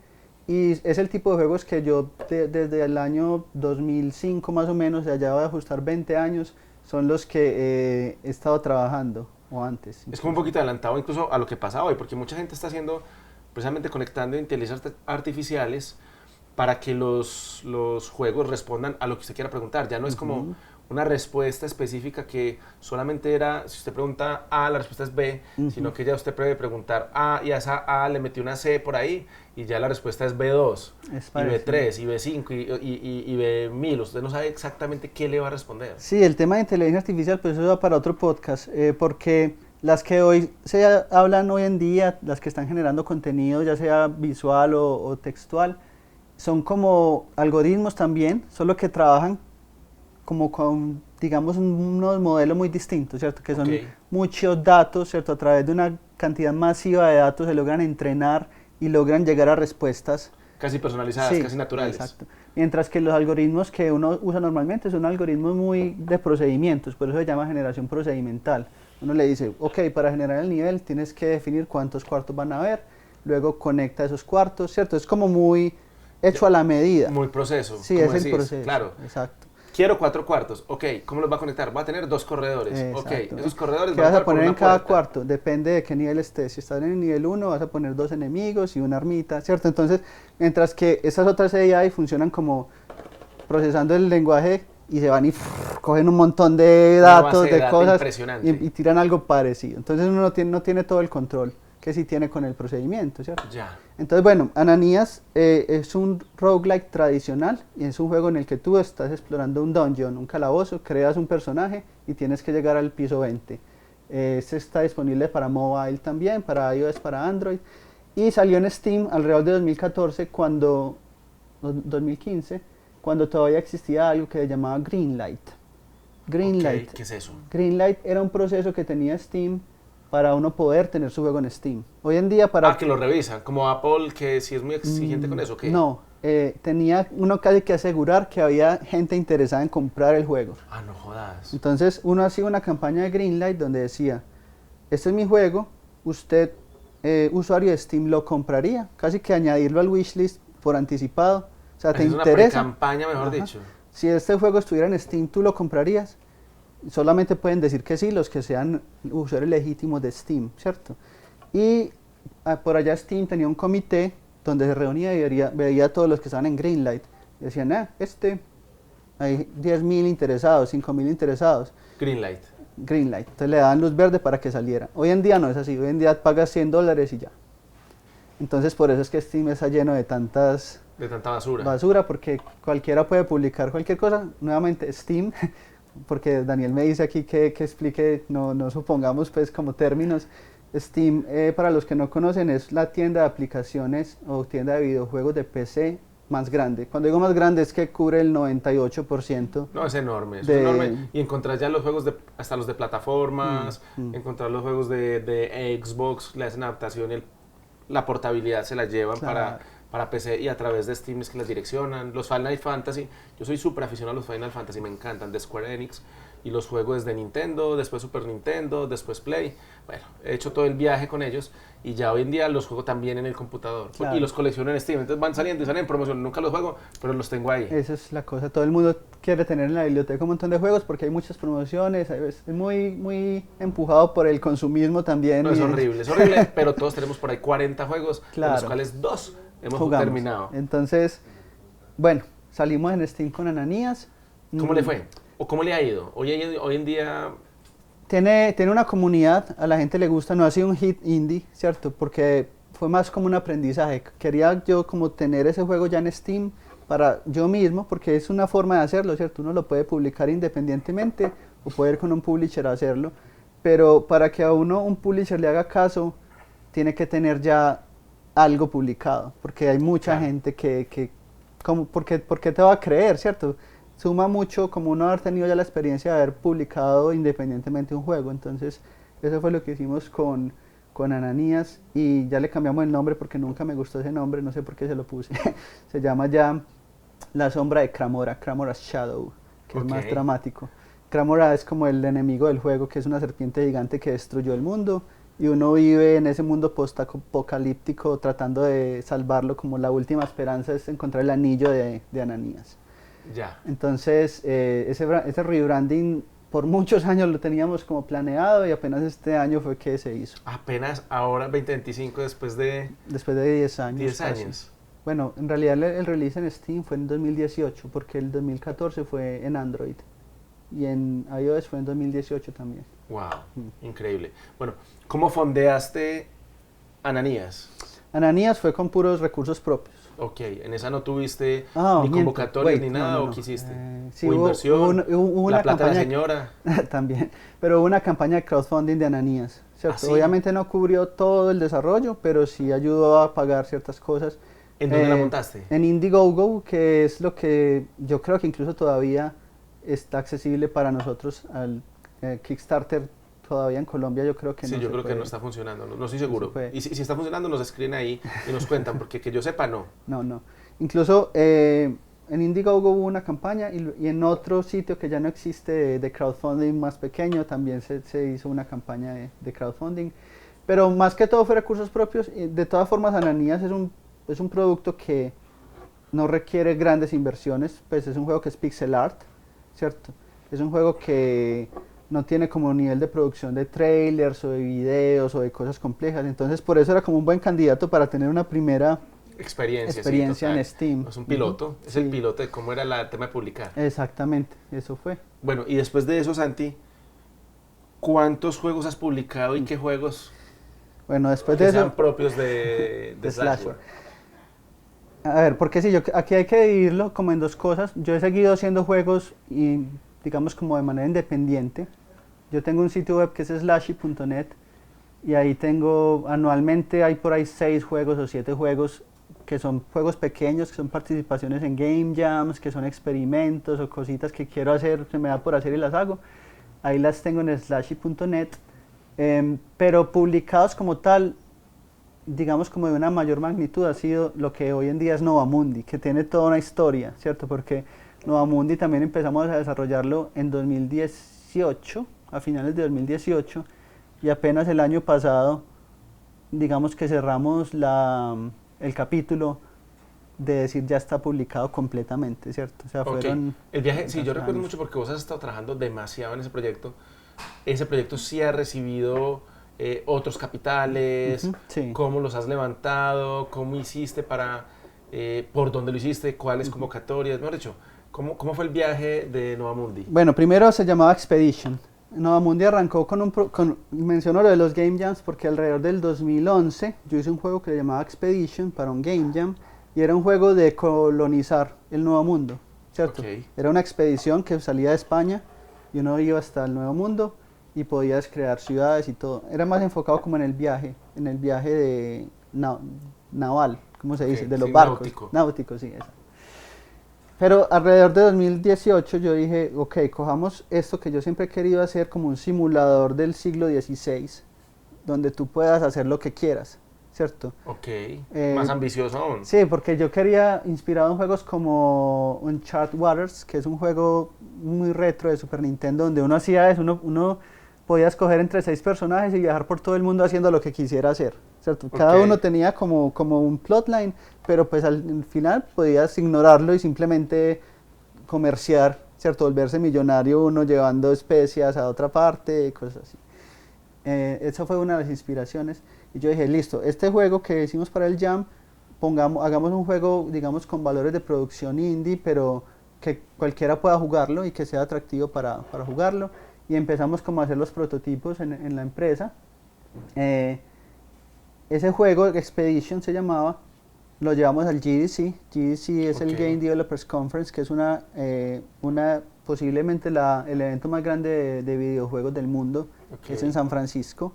Y es el tipo de juegos que yo desde el año 2005 más o menos, de allá voy a ajustar 20 años, son los que he estado trabajando, o antes. Es como un poquito adelantado incluso a lo que pasa hoy, porque mucha gente está haciendo, precisamente conectando inteligencias artificiales para que los juegos respondan a lo que usted quiera preguntar. Ya no es como una respuesta específica que solamente era, si usted pregunta A, la respuesta es B, sino que ya usted puede preguntar A y a esa A le metió una C por ahí y ya la respuesta es B2, y B3, y B5, y B1000. Usted no sabe exactamente qué le va a responder. Sí, el tema de inteligencia artificial, pues eso va para otro podcast, porque las que hoy se hablan hoy en día, las que están generando contenido, ya sea visual o textual, son como algoritmos también, solo que trabajan como con, digamos, unos modelos muy distintos, ¿cierto? Que son muchos datos, ¿cierto? A través de una cantidad masiva de datos se logran entrenar y logran llegar a respuestas casi personalizadas, sí, casi naturales. Exacto. Mientras que los algoritmos que uno usa normalmente son algoritmos muy de procedimientos, por eso se llama generación procedimental. Uno le dice, ok, para generar el nivel tienes que definir cuántos cuartos van a haber, luego conecta esos cuartos, ¿cierto? Es como muy hecho a la medida. Muy proceso. Sí, es el proceso. Claro. Exacto. Quiero 4 cuartos. Ok, ¿cómo los va a conectar? Va a tener 2 corredores. Exacto. Ok, esos corredores ¿Qué van vas a a poner en por cada una puerta. cuarto? Depende de qué nivel estés. Si estás en el nivel 1 vas a poner 2 enemigos y una armita, ¿cierto? Entonces, mientras que esas otras AI funcionan como procesando el lenguaje y se van y cogen un montón de datos, de cosas y tiran algo parecido. Entonces uno no tiene todo el control que sí tiene con el procedimiento, ¿cierto? Ya. Entonces, bueno, Ananías es un roguelike tradicional y es un juego en el que tú estás explorando un dungeon, un calabozo, creas un personaje y tienes que llegar al piso 20. Este está disponible para mobile también, para iOS, para Android, y salió en Steam alrededor de 2014, 2015, cuando todavía existía algo que se llamaba Greenlight. Greenlight. ¿Qué es eso? Greenlight era un proceso que tenía Steam para uno poder tener su juego en Steam. Hoy en día para... que lo revisan, como Apple, que sí es muy exigente con eso, ¿qué? No, tenía uno casi que asegurar que había gente interesada en comprar el juego. Ah, no jodas. Entonces uno hacía una campaña de Greenlight donde decía, este es mi juego, usted, usuario de Steam, lo compraría, casi que añadirlo al wishlist por anticipado. O sea, ¿te interesa? Es una pre-campaña, mejor dicho. Si este juego estuviera en Steam, ¿tú lo comprarías? Solamente pueden decir que sí los que sean usuarios legítimos de Steam, ¿cierto? Y por allá Steam tenía un comité donde se reunía y veía a todos los que estaban en Greenlight. Y decían, hay 10.000 interesados, 5.000 interesados. Greenlight. Entonces le daban luz verde para que saliera. Hoy en día no es así, hoy en día pagas $100 y ya. Entonces por eso es que Steam está lleno de tanta basura, porque cualquiera puede publicar cualquier cosa. Nuevamente Steam, porque Daniel me dice aquí que explique, no supongamos pues como términos. Steam, para los que no conocen, es la tienda de aplicaciones o tienda de videojuegos de PC más grande. Cuando digo más grande es que cubre el 98%. No, es enorme, de- es enorme. Y encontrar ya los juegos, hasta los de plataformas, encontrar los juegos de Xbox, le hacen adaptación y la portabilidad se la llevan Claro. para PC y a través de Steam es que las direccionan. Los Final Fantasy, yo soy súper aficionado a los Final Fantasy, me encantan, de Square Enix. Y los juego desde Nintendo, después Super Nintendo, después Play. Bueno, he hecho todo el viaje con ellos y ya hoy en día los juego también en el computador. Claro. Y los colecciono en Steam. Entonces van saliendo y salen en promoción. Nunca los juego, pero los tengo ahí. Esa es la cosa. Todo el mundo quiere tener en la biblioteca un montón de juegos porque hay muchas promociones. Es muy empujado por el consumismo también. No, es horrible, pero todos tenemos por ahí 40 juegos, de los Claro. cuales 2 hemos Jugamos. terminado. Entonces, bueno, salimos en Steam con Ananías. ¿Cómo le fue? ¿O cómo le ha ido? Hoy en día, Tiene una comunidad, a la gente le gusta, no ha sido un hit indie, ¿cierto? Porque fue más como un aprendizaje. Quería yo como tener ese juego ya en Steam para yo mismo, porque es una forma de hacerlo, ¿cierto? Uno lo puede publicar independientemente o puede ir con un publisher a hacerlo, pero para que a uno un publisher le haga caso, tiene que tener ya algo publicado, porque hay mucha Claro. gente que ¿por qué te va a creer, ¿cierto? Suma mucho como uno haber tenido ya la experiencia de haber publicado independientemente un juego. Entonces, eso fue lo que hicimos con Ananías y ya le cambiamos el nombre porque nunca me gustó ese nombre, no sé por qué se lo puse. Se llama ya La Sombra de Cramora, Cramora's Shadow, que Ok. es más dramático. Cramora es como el enemigo del juego, que es una serpiente gigante que destruyó el mundo y uno vive en ese mundo post-apocalíptico tratando de salvarlo, como la última esperanza es encontrar el anillo de Ananías. ya. Entonces, ese rebranding por muchos años lo teníamos como planeado y apenas este año fue que se hizo. Apenas ahora, 2025, después de Después de 10 años. 10 casi. años. Bueno, en realidad el release en Steam fue en 2018, porque el 2014 fue en Android y en iOS fue en 2018 también. Wow, increíble. Bueno, ¿cómo fondeaste Ananías? Ananías fue con puros recursos propios. Ok, en esa no tuviste Ah, ni miento. convocatorias Wait, ni nada, no, ¿o no. qué hiciste? Sí, ¿O inversión? hubo una ¿La plata de la campaña señora? también, pero hubo una campaña de crowdfunding de Ananías, ¿cierto? ¿Ah, sí? Obviamente no cubrió todo el desarrollo, pero sí ayudó a pagar ciertas cosas. ¿En dónde la montaste? En Indiegogo, que es lo que yo creo que incluso todavía está accesible para nosotros al Kickstarter. Todavía en Colombia yo creo que Sí, no yo se creo que puede. no está funcionando, no estoy seguro. se puede. Y si está funcionando, nos escriben ahí y nos cuentan, porque que yo sepa, no. No. Incluso en Indiegogo hubo una campaña y en otro sitio que ya no existe de crowdfunding más pequeño también se hizo una campaña de crowdfunding. Pero más que todo fue recursos propios. Y de todas formas, Ananías es un producto que no requiere grandes inversiones. Pues es un juego que es pixel art, ¿cierto? Es un juego que no tiene como nivel de producción de trailers o de videos o de cosas complejas. Entonces por eso era como un buen candidato para tener una primera Experiencia experiencia sí, en total. Steam. Es un piloto, es Sí. el piloto de cómo era el tema de publicar. Exactamente, eso fue. Bueno, y después de eso, Santi, ¿cuántos juegos has publicado y qué juegos Bueno, después que de sean eso, propios de de Slashware? a ver, porque sí, aquí hay que dividirlo como en dos cosas. Yo he seguido haciendo juegos y digamos como de manera independiente. Yo tengo un sitio web que es slashy.net y ahí tengo anualmente hay por ahí 6 juegos o 7 juegos que son juegos pequeños, que son participaciones en game jams, que son experimentos o cositas que quiero hacer, se me da por hacer y las hago. Ahí las tengo en slashy.net, pero publicados como tal, digamos como de una mayor magnitud, ha sido lo que hoy en día es Novamundi, que tiene toda una historia, ¿cierto? Porque Novamundi también empezamos a desarrollarlo en 2018, a finales de 2018, y apenas el año pasado, digamos que cerramos el capítulo de decir ya está publicado completamente, ¿cierto? O sea, Ok. fueron... El viaje, sí, yo bastantes recuerdo años. mucho porque vos has estado trabajando demasiado en ese proyecto. Ese proyecto sí ha recibido otros capitales. Ujú, sí. ¿Cómo los has levantado? ¿Cómo hiciste por dónde lo hiciste? ¿Cuáles convocatorias? Mejor dicho, ¿cómo fue el viaje de Novamundi? Bueno, primero se llamaba Expedition. Novamundi arrancó menciono lo de los Game Jams porque alrededor del 2011 yo hice un juego que se llamaba Expedition para un Game Jam y era un juego de colonizar el Nuevo Mundo, ¿cierto? Ok. Era una expedición que salía de España y uno iba hasta el Nuevo Mundo y podías crear ciudades y todo. Era más enfocado como en el viaje de naval, ¿cómo se dice? Ok, De los sí, barcos. náutico. Náutico, sí, eso. Pero alrededor de 2018 yo dije, ok, cojamos esto que yo siempre he querido hacer como un simulador del siglo XVI, donde tú puedas hacer lo que quieras, ¿cierto? Ok, más ambicioso aún. Sí, porque yo quería, inspirado en juegos como Uncharted Waters, que es un juego muy retro de Super Nintendo, donde uno hacía eso, uno podía escoger entre 6 personajes y viajar por todo el mundo haciendo lo que quisiera hacer, ¿cierto? Cada Ok. uno tenía como un plotline, pero pues al final podías ignorarlo y simplemente comerciar, ¿cierto? Volverse millonario uno llevando especias a otra parte, cosas así. Esa fue una de las inspiraciones. Y yo dije, listo, este juego que hicimos para el Jam, hagamos un juego, digamos, con valores de producción indie, pero que cualquiera pueda jugarlo y que sea atractivo para jugarlo. Y empezamos como a hacer los prototipos en la empresa. Ese juego, Expedition se llamaba, lo llevamos al GDC. GDC es el Ok. Game Developers Conference, que es posiblemente el evento más grande de videojuegos del mundo, que es en Ok. San Francisco.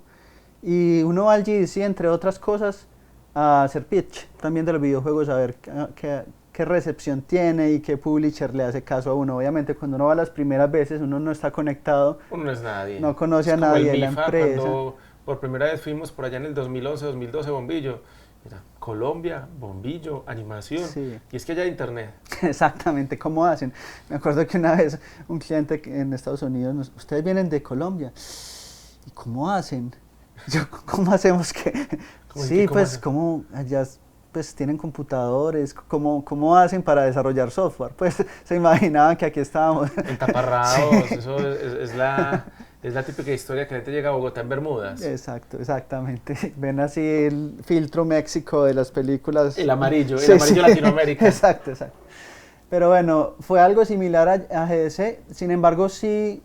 Y uno va al GDC, entre otras cosas, a hacer pitch también de los videojuegos, a ver qué recepción tiene y qué publisher le hace caso a uno. Obviamente cuando uno va las primeras veces uno no está conectado, Uno no es nadie. no conoce Es a como nadie el de la MIFA, empresa. cuando por primera vez fuimos por allá en el 2011, 2012, Bombillo. Mira, Colombia, Bombillo, animación. Sí. Y es que allá hay internet. Exactamente, ¿cómo hacen? Me acuerdo que una vez un cliente en Estados Unidos, ustedes vienen de Colombia, ¿y cómo hacen? Yo, ¿cómo hacemos que? ¿Cómo Sí, cómo pues, hacen? ¿cómo allá pues tienen computadores? ¿Cómo hacen para desarrollar software? Pues se imaginaban que aquí estábamos. En taparrados, eso es la típica historia que la gente llega a Bogotá en Bermudas. Exacto, exactamente. Ven así el filtro México de las películas. El amarillo, Sí, sí. Latinoamérica. Exacto, exacto. Pero bueno, fue algo similar a GDC, sin embargo sí,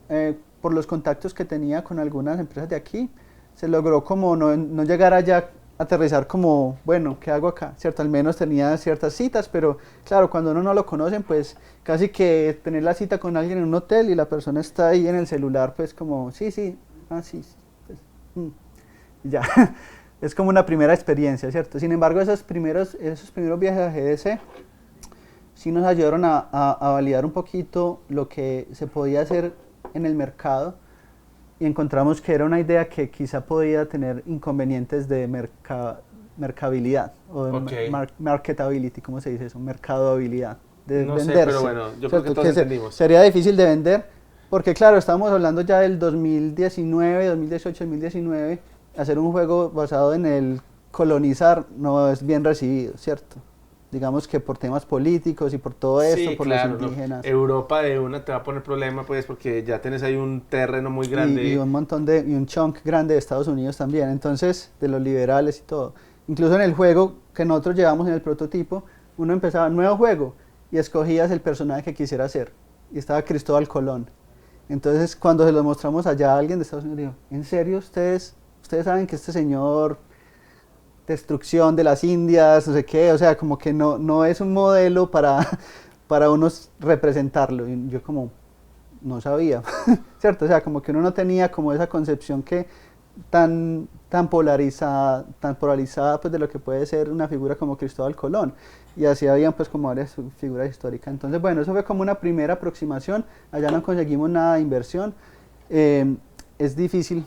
por los contactos que tenía con algunas empresas de aquí, se logró como no llegar allá, aterrizar como, bueno, ¿qué hago acá? ¿Cierto? Al menos tenía ciertas citas, pero claro, cuando uno no lo conocen, pues casi que tener la cita con alguien en un hotel y la persona está ahí en el celular, pues como, sí, sí, sí, pues, y ya. Es como una primera experiencia, ¿cierto? Sin embargo, esos primeros viajes a GDC sí nos ayudaron a validar un poquito lo que se podía hacer en el mercado y encontramos que era una idea que quizá podía tener inconvenientes de mercabilidad o de Ok. marketability, ¿cómo se dice eso? Mercadabilidad, de No sé, venderse. pero bueno, yo creo que ¿cierto? todos entendimos. Sería difícil de vender porque claro, estábamos hablando ya del 2019, 2018, 2019, hacer un juego basado en el colonizar no es bien recibido, ¿cierto? Digamos que por temas políticos y por todo esto, Sí, por claro, los no. indígenas. Europa de una te va a poner problema, pues, porque ya tenés ahí un terreno muy grande. Y un montón y un chunk grande de Estados Unidos también, entonces de los liberales y todo. Incluso en el juego que nosotros llevamos en el prototipo, uno empezaba nuevo juego y escogías el personaje que quisiera hacer y estaba Cristóbal Colón. Entonces cuando se lo mostramos allá a alguien de Estados Unidos, dijo, ¿en serio ustedes saben que este señor destrucción de las Indias, no sé qué, o sea, como que no es un modelo para unos representarlo? Y yo como, no sabía, ¿cierto? O sea, como que uno no tenía como esa concepción que tan polarizada pues de lo que puede ser una figura como Cristóbal Colón. Y así habían pues como varias figuras históricas. Entonces, bueno, eso fue como una primera aproximación, allá no conseguimos nada de inversión, es difícil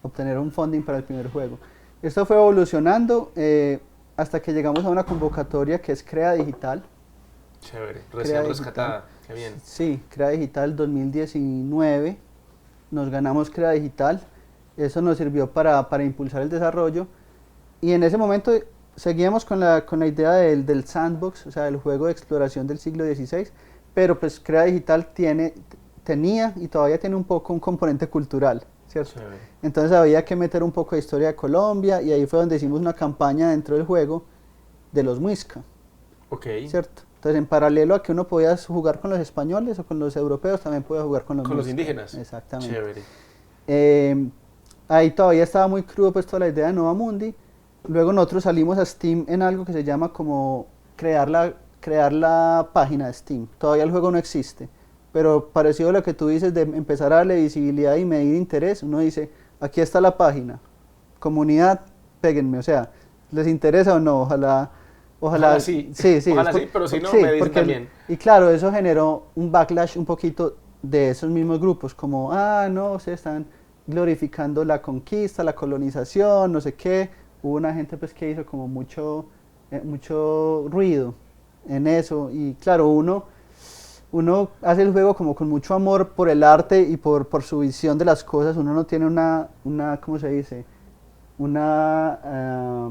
obtener un funding para el primer juego. Esto fue evolucionando hasta que llegamos a una convocatoria que es Crea Digital. Chévere, Crea recién Digital. rescatada, qué bien. Sí, Crea Digital 2019, nos ganamos Crea Digital, eso nos sirvió para impulsar el desarrollo y en ese momento seguíamos con la idea del sandbox, o sea, del juego de exploración del siglo XVI, pero pues Crea Digital tenía y todavía tiene un poco un componente cultural, ¿cierto? Chévere. Entonces había que meter un poco de historia de Colombia y ahí fue donde hicimos una campaña dentro del juego de los Muisca, Ok. ¿cierto? Entonces en paralelo a que uno podía jugar con los españoles o con los europeos, también podía jugar con los Con los Muisca. indígenas. Exactamente. Chévere. Ahí todavía estaba muy crudo pues toda la idea de Nova Mundi. Luego nosotros salimos a Steam en algo que se llama como crear la página de Steam. Todavía el juego no existe, pero parecido a lo que tú dices de empezar a darle visibilidad y medir interés, uno dice, aquí está la página, comunidad, péguenme, o sea, ¿les interesa o no? Ojalá sí, sí, sí, ojalá es por- sí, pero si no, sí, me dicen porque también. y claro, eso generó un backlash un poquito de esos mismos grupos, como, no, se están glorificando la conquista, la colonización, no sé qué. Hubo una gente pues que hizo como mucho ruido en eso, y claro, uno hace el juego como con mucho amor por el arte y por su visión de las cosas, uno no tiene ¿cómo se dice? Una...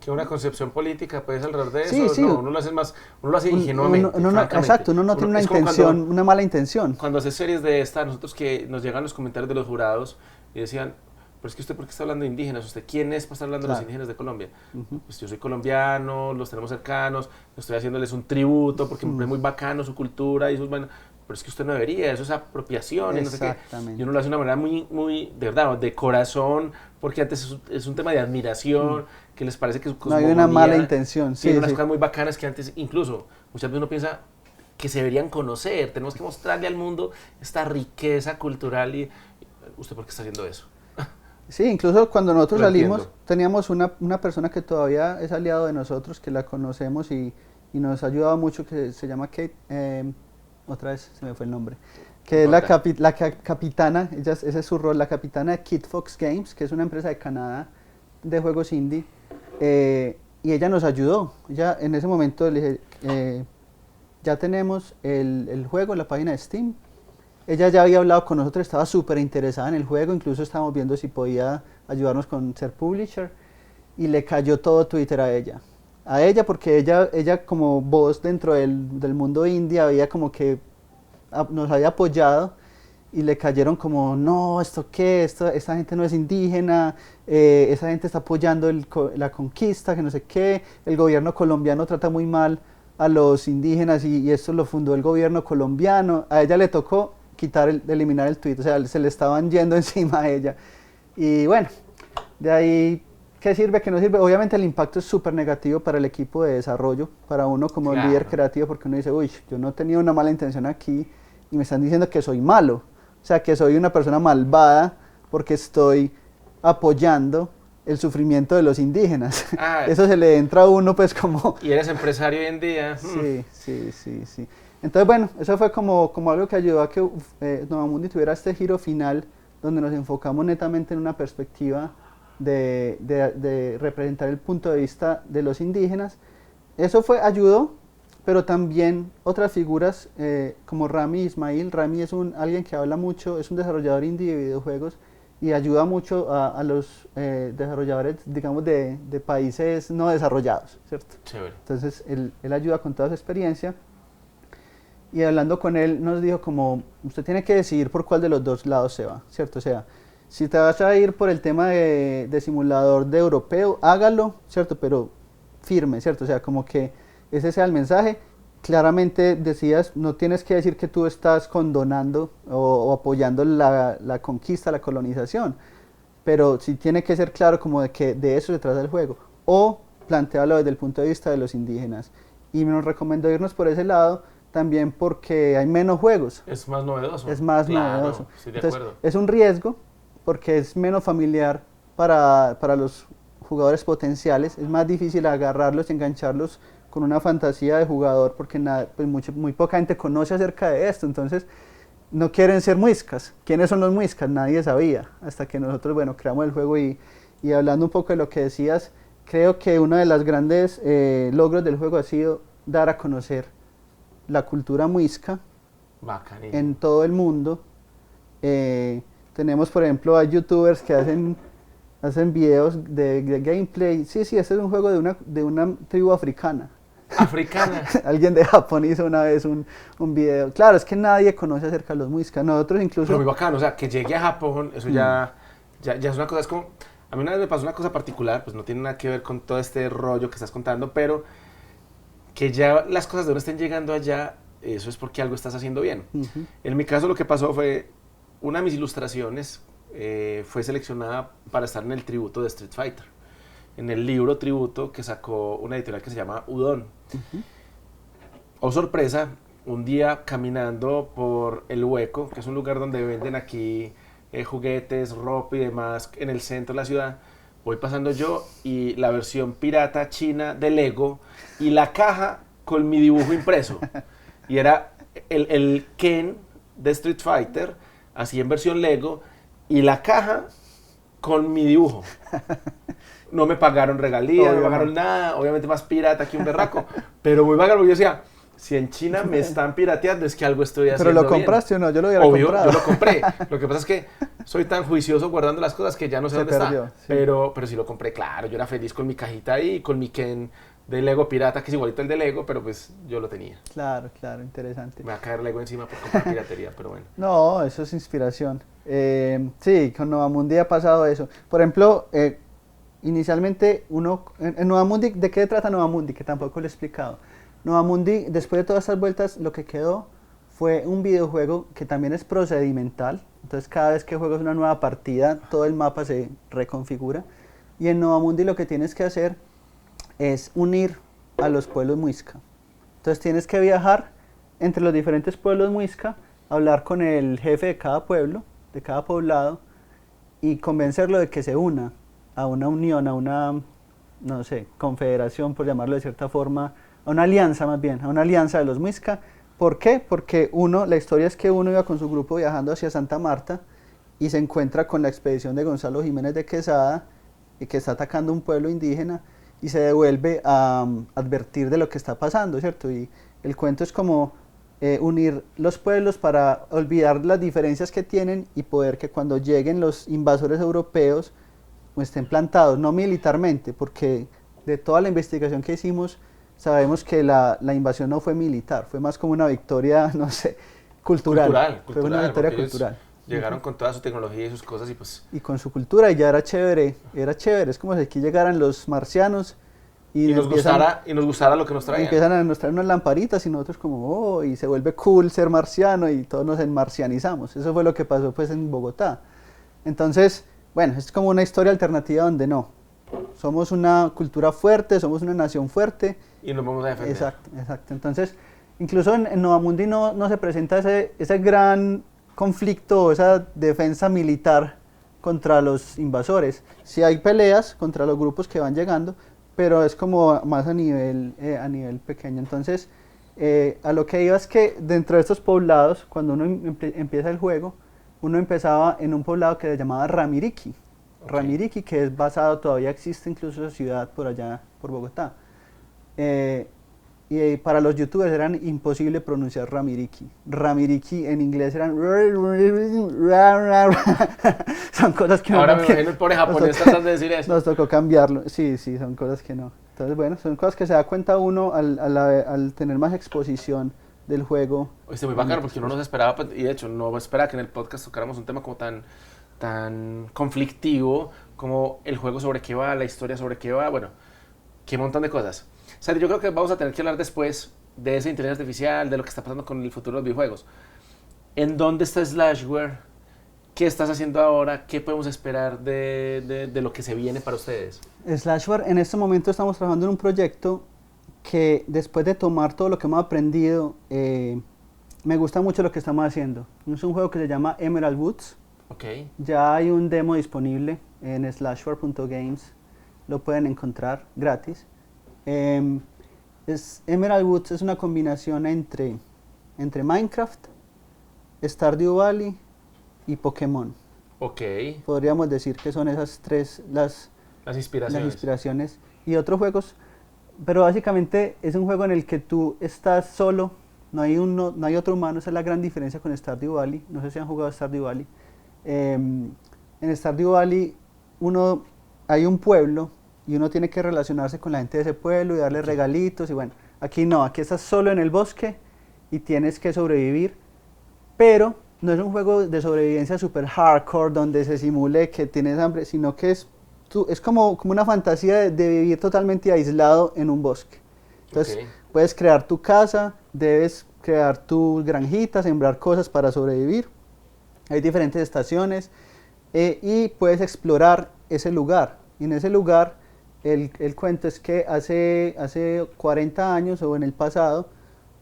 Que una concepción política pues alrededor de sí, eso, sí, no, uno lo hace más, uno lo hace ingenuamente, francamente. exacto, uno no tiene una es como intención, una mala intención. cuando hace series de esta, nosotros que nos llegan los comentarios de los jurados y decían, pero es que usted, ¿por qué está hablando de indígenas? ¿Usted quién es para estar hablando de los Claro. indígenas de Colombia? Ujú. Pues yo soy colombiano, los tenemos cercanos, estoy haciéndoles un tributo porque me parece muy bacano su cultura y sus vainas. Pero es que usted no debería, eso es apropiación y no sé qué. Exactamente. Y uno lo hace de una manera muy, de verdad, de corazón, porque antes es un tema de admiración, que les parece que su No hay una mala intención, sí, tiene unas sí. cosas muy bacanas que antes, incluso, muchas veces uno piensa que se deberían conocer, tenemos que mostrarle al mundo esta riqueza cultural y ¿usted por qué está haciendo eso? Sí, incluso cuando nosotros Lo salimos, entiendo. teníamos una persona que todavía es aliado de nosotros, que la conocemos y nos ha ayudado mucho, que se llama Kate, otra vez se me fue el nombre, que es la capitana, ese es su rol, la capitana de Kid Fox Games, que es una empresa de Canadá de juegos indie, y ella nos ayudó. Ya en ese momento le dije, ya tenemos el juego, la página de Steam. Ella ya había hablado con nosotros, estaba súper interesada en el juego, incluso estábamos viendo si podía ayudarnos con ser publisher, y le cayó todo Twitter a ella. A ella porque ella como voz dentro del mundo indie había como que nos había apoyado, y le cayeron como, no, ¿esto qué? Esta gente no es indígena, esa gente está apoyando la conquista, que no sé qué, el gobierno colombiano trata muy mal a los indígenas y esto lo fundó el gobierno colombiano. A ella le tocó eliminar el tweet, o sea, se le estaban yendo encima a ella. Y bueno, de ahí, ¿qué sirve, qué no sirve? Obviamente el impacto es súper negativo para el equipo de desarrollo, para uno como Claro. líder creativo, porque uno dice, uy, yo no tenía una mala intención aquí y me están diciendo que soy malo, o sea, que soy una persona malvada porque estoy apoyando el sufrimiento de los indígenas. Ah. Eso se le entra a uno pues como... Y eres empresario hoy en día. Sí. Entonces, bueno, eso fue como algo que ayudó a que Novamundi tuviera este giro final, donde nos enfocamos netamente en una perspectiva de representar el punto de vista de los indígenas. Eso ayudó, pero también otras figuras como Rami Ismail. Rami es alguien que habla mucho, es un desarrollador indie de videojuegos y ayuda mucho a los desarrolladores, digamos, de países no desarrollados, ¿cierto? Chévere. Entonces, él ayuda con toda su experiencia. Y hablando con él nos dijo como, usted tiene que decidir por cuál de los dos lados se va, ¿cierto? O sea, si te vas a ir por el tema de simulador de europeo, hágalo, ¿cierto? Pero firme, ¿cierto? O sea, como que ese sea el mensaje. Claramente decías, no tienes que decir que tú estás condonando o apoyando la conquista, la colonización, pero sí tiene que ser claro como de que de eso se trata el juego. O plantearlo desde el punto de vista de los indígenas. Y nos recomendó irnos por ese lado, también porque hay menos juegos. Es más novedoso. Es más Claro, novedoso. Sí, de Entonces, acuerdo. es un riesgo porque es menos familiar para los jugadores potenciales. Es más difícil agarrarlos y engancharlos con una fantasía de jugador porque pues muy poca gente conoce acerca de esto. Entonces, no quieren ser muiscas. ¿Quiénes son los muiscas? Nadie sabía hasta que nosotros, bueno, creamos el juego y hablando un poco de lo que decías, creo que uno de los grandes logros del juego ha sido dar a conocer la cultura muisca Bacanísimo. en todo el mundo. Tenemos, por ejemplo, a youtubers que hacen videos de gameplay. Sí, este es un juego de una tribu africana. Africana. Alguien de Japón hizo una vez un video. Claro, es que nadie conoce acerca de los muiscas. Nosotros incluso... Pero muy bacano, o sea, que llegue a Japón, eso ya es una cosa, es como... A mí una vez me pasó una cosa particular, pues no tiene nada que ver con todo este rollo que estás contando, pero que ya las cosas de uno estén llegando allá, eso es porque algo estás haciendo bien. Ujú. En mi caso lo que pasó fue, una de mis ilustraciones fue seleccionada para estar en el tributo de Street Fighter, en el libro tributo que sacó una editorial que se llama Udon. Oh sorpresa, un día caminando por El Hueco, que es un lugar donde venden aquí juguetes, ropa y demás en el centro de la ciudad, voy pasando yo y la versión pirata china de Lego y la caja con mi dibujo impreso. Y era el Ken de Street Fighter, así en versión Lego, y la caja con mi dibujo. No me pagaron regalías, no me pagaron nada, obviamente más pirata que un berraco, pero muy bacano porque yo decía, si en China me están pirateando es que algo estoy haciendo ¿Pero lo bien. compraste o no? Yo lo hubiera Obvio, comprado. yo lo compré. Lo que pasa es que soy tan juicioso guardando las cosas que ya no sé dónde perdió, está. sí. Pero sí lo compré, claro. Yo era feliz con mi cajita ahí, con mi Ken de Lego pirata, que es igualito al de Lego, pero pues yo lo tenía. Claro, claro, interesante. Me va a caer Lego encima por comprar piratería, pero bueno. No, eso es inspiración. Sí, con Novamundi ha pasado eso. Por ejemplo, inicialmente uno, en Novamundi, ¿de qué trata Novamundi? Que tampoco lo he explicado. Novamundi, después de todas estas vueltas, lo que quedó fue un videojuego que también es procedimental. Entonces cada vez que juegas una nueva partida, todo el mapa se reconfigura. Y en Novamundi lo que tienes que hacer es unir a los pueblos muisca. Entonces tienes que viajar entre los diferentes pueblos muisca, hablar con el jefe de cada pueblo, de cada poblado, y convencerlo de que se una a una unión, a una, no sé, confederación, por llamarlo de cierta forma, a una alianza más bien, a una alianza de los muisca. ¿Por qué? Porque la historia es que uno iba con su grupo viajando hacia Santa Marta y se encuentra con la expedición de Gonzalo Jiménez de Quesada, que está atacando un pueblo indígena, y se devuelve a advertir de lo que está pasando, ¿cierto? Y el cuento es como unir los pueblos para olvidar las diferencias que tienen y poder que cuando lleguen los invasores europeos pues, estén plantados, no militarmente, porque de toda la investigación que hicimos sabemos que la invasión no fue militar, fue más como una victoria, no sé, cultural. Fue una victoria cultural. Llegaron con toda su tecnología y sus cosas y pues... Y con su cultura, y ya era chévere, es como si aquí llegaran los marcianos y nos gustara lo que nos traían. Empiezan a mostrar unas lamparitas y nosotros como, oh, y se vuelve cool ser marciano y todos nos enmarcianizamos. Eso fue lo que pasó pues en Bogotá. Entonces, bueno, es como una historia alternativa donde no. Somos una cultura fuerte, somos una nación fuerte. Y nos vamos a defender. Exacto. Entonces, incluso en Novamundi no se presenta ese gran conflicto, esa defensa militar contra los invasores. Sí hay peleas contra los grupos que van llegando, pero es como más a nivel pequeño. Entonces, a lo que iba es que dentro de estos poblados, cuando uno empieza el juego, uno empezaba en un poblado que se llamaba Ramiriqui. Okay. Ramiriqui, que es basado, todavía existe incluso esa ciudad por allá, por Bogotá. Y para los youtubers eran imposible pronunciar Ramiriqui. Ramiriqui en inglés eran... Son cosas que ahora me imagino el pobre japonés tratando de decir eso. Nos tocó cambiarlo. Sí, son cosas que no. Entonces, bueno, son cosas que se da cuenta uno al tener más exposición del juego. Oye, muy bacano porque uno no se esperaba, y de hecho no esperaba que en el podcast tocáramos un tema como tan conflictivo como el juego sobre qué va, la historia sobre qué va, bueno, qué montón de cosas. O sea, yo creo que vamos a tener que hablar después de esa inteligencia artificial, de lo que está pasando con el futuro de los videojuegos. ¿En dónde está Slashware? ¿Qué estás haciendo ahora? ¿Qué podemos esperar de lo que se viene para ustedes? Slashware, en este momento estamos trabajando en un proyecto que después de tomar todo lo que hemos aprendido, me gusta mucho lo que estamos haciendo. Es un juego que se llama Emerald Woods. Okay. Ya hay un demo disponible en slashware.games, lo pueden encontrar gratis. Emerald Woods es una combinación entre Minecraft, Stardew Valley y Pokémon. Okay. Podríamos decir que son esas tres las inspiraciones. Y otros juegos, pero básicamente es un juego en el que tú estás solo, no hay otro humano. Esa es la gran diferencia con Stardew Valley. No sé si han jugado Stardew Valley. En Stardew Valley hay un pueblo y uno tiene que relacionarse con la gente de ese pueblo y darle regalitos, y bueno, aquí no, aquí estás solo en el bosque y tienes que sobrevivir, pero no es un juego de sobrevivencia super hardcore donde se simule que tienes hambre, sino que es como una fantasía de vivir totalmente aislado en un bosque. Entonces, puedes crear tu casa, debes crear tu granjita, sembrar cosas para sobrevivir. Hay diferentes estaciones y puedes explorar ese lugar. Y en ese lugar, el cuento es que hace 40 años o en el pasado,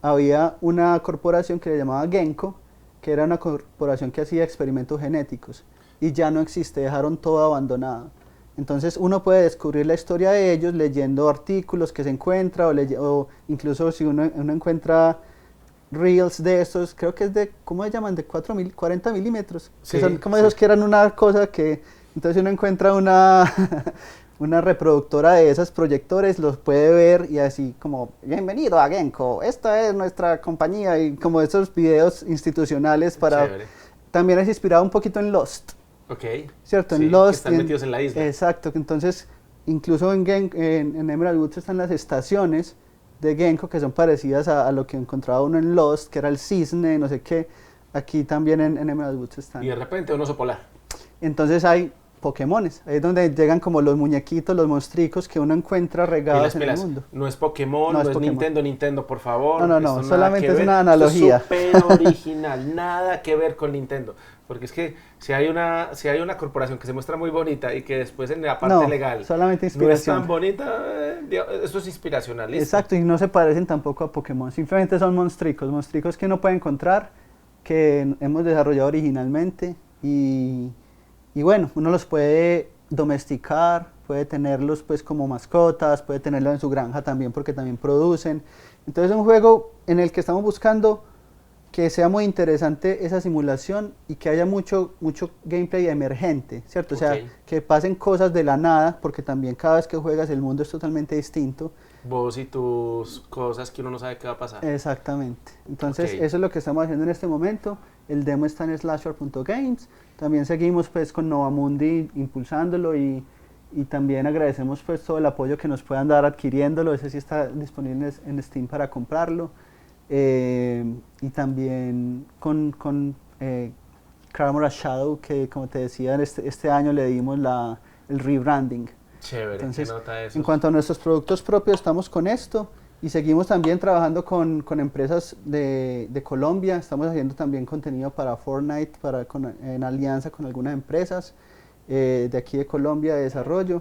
había una corporación que se llamaba Genko, que era una corporación que hacía experimentos genéticos, y ya no existe, dejaron todo abandonado. Entonces uno puede descubrir la historia de ellos leyendo artículos que se encuentra, o incluso si uno encuentra reels de estos, creo que es de, ¿cómo se llaman? De 40 milímetros, Sí, que son como sí. esos que eran una cosa que, entonces uno encuentra una, una reproductora de esos proyectores, los puede ver y así como, bienvenido a Genko, esta es nuestra compañía, y como esos videos institucionales para... Chévere. También es inspirado un poquito en Lost, Ok. ¿cierto? Sí, En Lost. que están metidos en la isla. Exacto, que entonces incluso en Emerald Woods están las estaciones de Genko que son parecidas a lo que encontraba uno en Lost, que era el cisne, no sé qué. Aquí también en Emerald Woods están. Y de repente un oso polar. Entonces hay Pokémones, ahí es donde llegan como los muñequitos, los monstruos que uno encuentra Y regados las en el pelas, mundo. no es Pokémon, No no, es es Pokémon. Nintendo, por favor. No, no, esto solamente nada que es una ver. analogía. Esto es súper original, nada que ver con Nintendo. Porque es que si hay una corporación que se muestra muy bonita y que después en la parte No, legal solamente no es inspiración. tan bonita, eso es inspiracional. ¿Listo? Exacto, y no se parecen tampoco a Pokémon, simplemente son monstruos que uno puede encontrar, que hemos desarrollado originalmente, y bueno, uno los puede domesticar, puede tenerlos pues como mascotas, puede tenerlos en su granja también porque también producen. Entonces es un juego en el que estamos buscando que sea muy interesante esa simulación y que haya mucho gameplay emergente, ¿cierto? O sea, Ok. que pasen cosas de la nada, porque también cada vez que juegas el mundo es totalmente distinto. Vos y tus cosas que uno no sabe qué va a pasar. Exactamente. Entonces, Ok. eso es lo que estamos haciendo en este momento. El demo está en slashware.games. También seguimos pues con Novamundi impulsándolo y también agradecemos pues todo el apoyo que nos puedan dar adquiriéndolo. Ese sí está disponible en Steam para comprarlo. Y también con Cromora Shadow, que como te decía, este año le dimos el rebranding. Chévere, Entonces, qué nota eso. en cuanto a nuestros productos propios, estamos con esto y seguimos también trabajando con empresas de Colombia. Estamos haciendo también contenido para Fortnite, en alianza con algunas empresas de aquí de Colombia de desarrollo.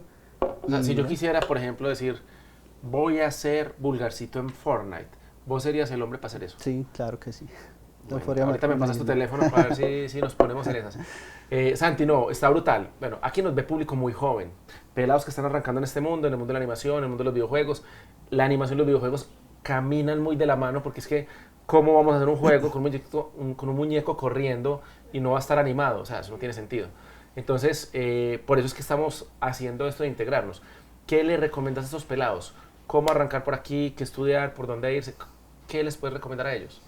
O sea, Y si yo bueno, quisiera, por ejemplo, decir, voy a ser vulgarcito en Fortnite, vos serías el hombre para hacer eso. Sí, claro que sí. Bueno, Euforia ahorita me pasas tu Martínez. teléfono para ver si nos ponemos en esas. Santi, no, está brutal. Bueno, aquí nos ve público muy joven, pelados que están arrancando en este mundo, en el mundo de la animación, en el mundo de los videojuegos. La animación y los videojuegos caminan muy de la mano porque es que, ¿cómo vamos a hacer un juego con un muñeco corriendo y no va a estar animado? O sea, eso no tiene sentido. Entonces, por eso es que estamos haciendo esto de integrarnos. ¿Qué le recomiendas a estos pelados? ¿Cómo arrancar por aquí? ¿Qué estudiar? ¿Por dónde irse? ¿Qué les puedes recomendar a ellos?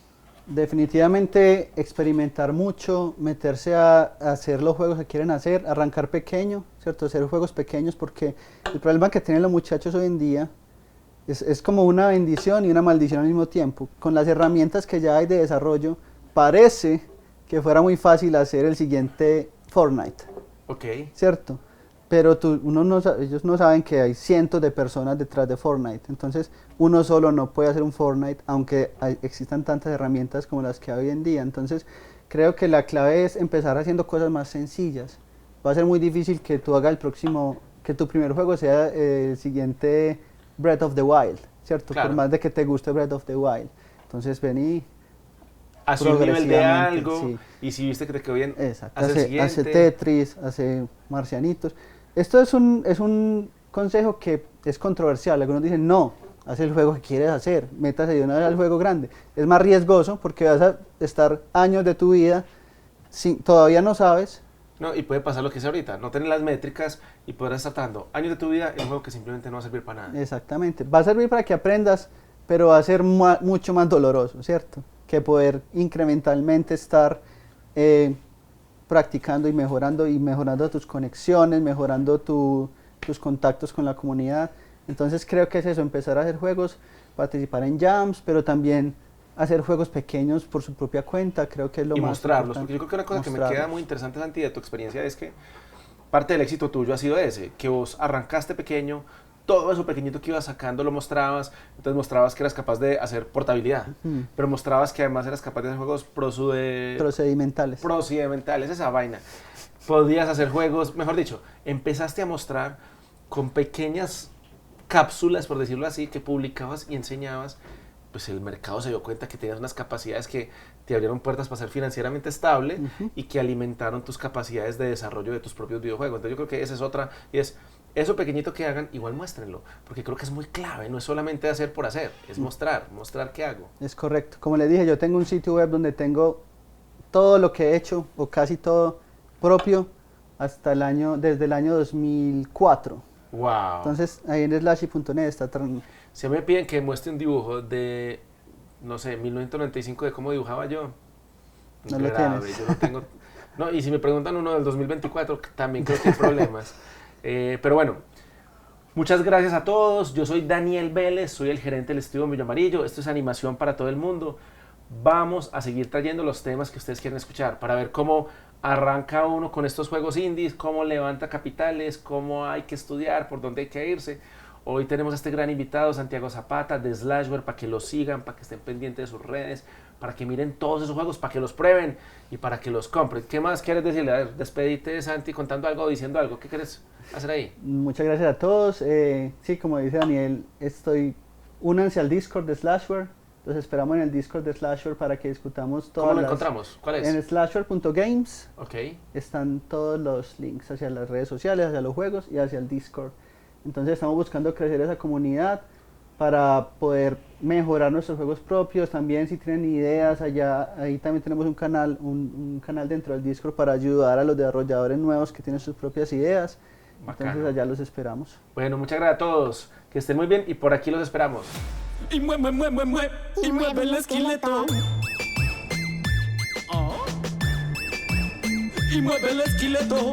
Definitivamente experimentar mucho, meterse a hacer los juegos que quieren hacer, arrancar pequeño, ¿cierto? Hacer juegos pequeños porque el problema que tienen los muchachos hoy en día es como una bendición y una maldición al mismo tiempo. Con las herramientas que ya hay de desarrollo, parece que fuera muy fácil hacer el siguiente Fortnite, Ok. ¿cierto? Pero ellos no saben que hay cientos de personas detrás de Fortnite. Entonces, uno solo no puede hacer un Fortnite, aunque existan tantas herramientas como las que hay hoy en día. Entonces, creo que la clave es empezar haciendo cosas más sencillas. Va a ser muy difícil que tú hagas que tu primer juego sea el siguiente Breath of the Wild, ¿cierto? Claro. Por más de que te guste Breath of the Wild. Entonces, vení. Hace un nivel de Progresivamente, algo sí. y si viste que te quedó bien, Exacto, hace el hace siguiente. Tetris, hace marcianitos. Esto es un consejo que es controversial. Algunos dicen, no, haz el juego que quieres hacer, métase de una vez al juego grande. Es más riesgoso porque vas a estar años de tu vida, todavía no sabes. No, y puede pasar lo que es ahorita, no tener las métricas y poder estar tratando años de tu vida en un juego que simplemente no va a servir para nada. Exactamente, va a servir para que aprendas, pero va a ser mucho más doloroso, ¿cierto? Que poder incrementalmente estar practicando y mejorando tus conexiones, mejorando tus contactos con la comunidad. Entonces creo que es eso, empezar a hacer juegos, participar en jams, pero también hacer juegos pequeños por su propia cuenta, creo que es lo Y más mostrarlos, importante. porque yo creo que una cosa que me Mostrarlos. queda muy interesante, Santi, de tu experiencia es que parte del éxito tuyo ha sido ese, que vos arrancaste pequeño, todo eso pequeñito que ibas sacando lo mostrabas, entonces mostrabas que eras capaz de hacer portabilidad, pero mostrabas que además eras capaz de hacer juegos Procedimentales. procedimentales, esa vaina. Podías hacer juegos, mejor dicho, empezaste a mostrar con pequeñas cápsulas, por decirlo así, que publicabas y enseñabas pues el mercado se dio cuenta que tenías unas capacidades que te abrieron puertas para ser financieramente estable y que alimentaron tus capacidades de desarrollo de tus propios videojuegos. Entonces yo creo que esa es otra, y es eso pequeñito que hagan, igual muéstrenlo, porque creo que es muy clave, no es solamente hacer por hacer, es mostrar qué hago. Es correcto. Como les dije, yo tengo un sitio web donde tengo todo lo que he hecho, o casi todo propio, hasta desde el año 2004. Wow. Entonces, ahí en slashy.net está... Si me piden que muestre un dibujo de, no sé, 1995 de cómo dibujaba yo, No lo tienes. yo no tengo... No, y si me preguntan uno del 2024, también creo que hay problemas. Pero bueno, muchas gracias a todos. Yo soy Daniel Vélez, soy el gerente del estudio Millo Amarillo. Esto es animación para todo el mundo. Vamos a seguir trayendo los temas que ustedes quieren escuchar para ver cómo arranca uno con estos juegos indies, cómo levanta capitales, cómo hay que estudiar, por dónde hay que irse. Hoy tenemos a este gran invitado, Santiago Zapata, de Slashware, para que lo sigan, para que estén pendientes de sus redes, para que miren todos esos juegos, para que los prueben y para que los compren. ¿Qué más quieres decirle? A ver, despedite, Santi, contando algo o diciendo algo. ¿Qué quieres hacer ahí? Muchas gracias a todos. Sí, como dice Daniel, únanse al Discord de Slashware. Los esperamos en el Discord de Slashware para que discutamos todas ¿Cómo lo encontramos? ¿Cuál es? En slashware.games Ok. están todos los links hacia las redes sociales, hacia los juegos y hacia el Discord. Entonces estamos buscando crecer esa comunidad para poder mejorar nuestros juegos propios. También si tienen ideas, ahí también tenemos un canal dentro del Discord para ayudar a los desarrolladores nuevos que tienen sus propias ideas. Bacano. Entonces allá los esperamos. Bueno, muchas gracias a todos. Que estén muy bien y por aquí los esperamos. Y mueve el esqueleto. Y mueve el esqueleto.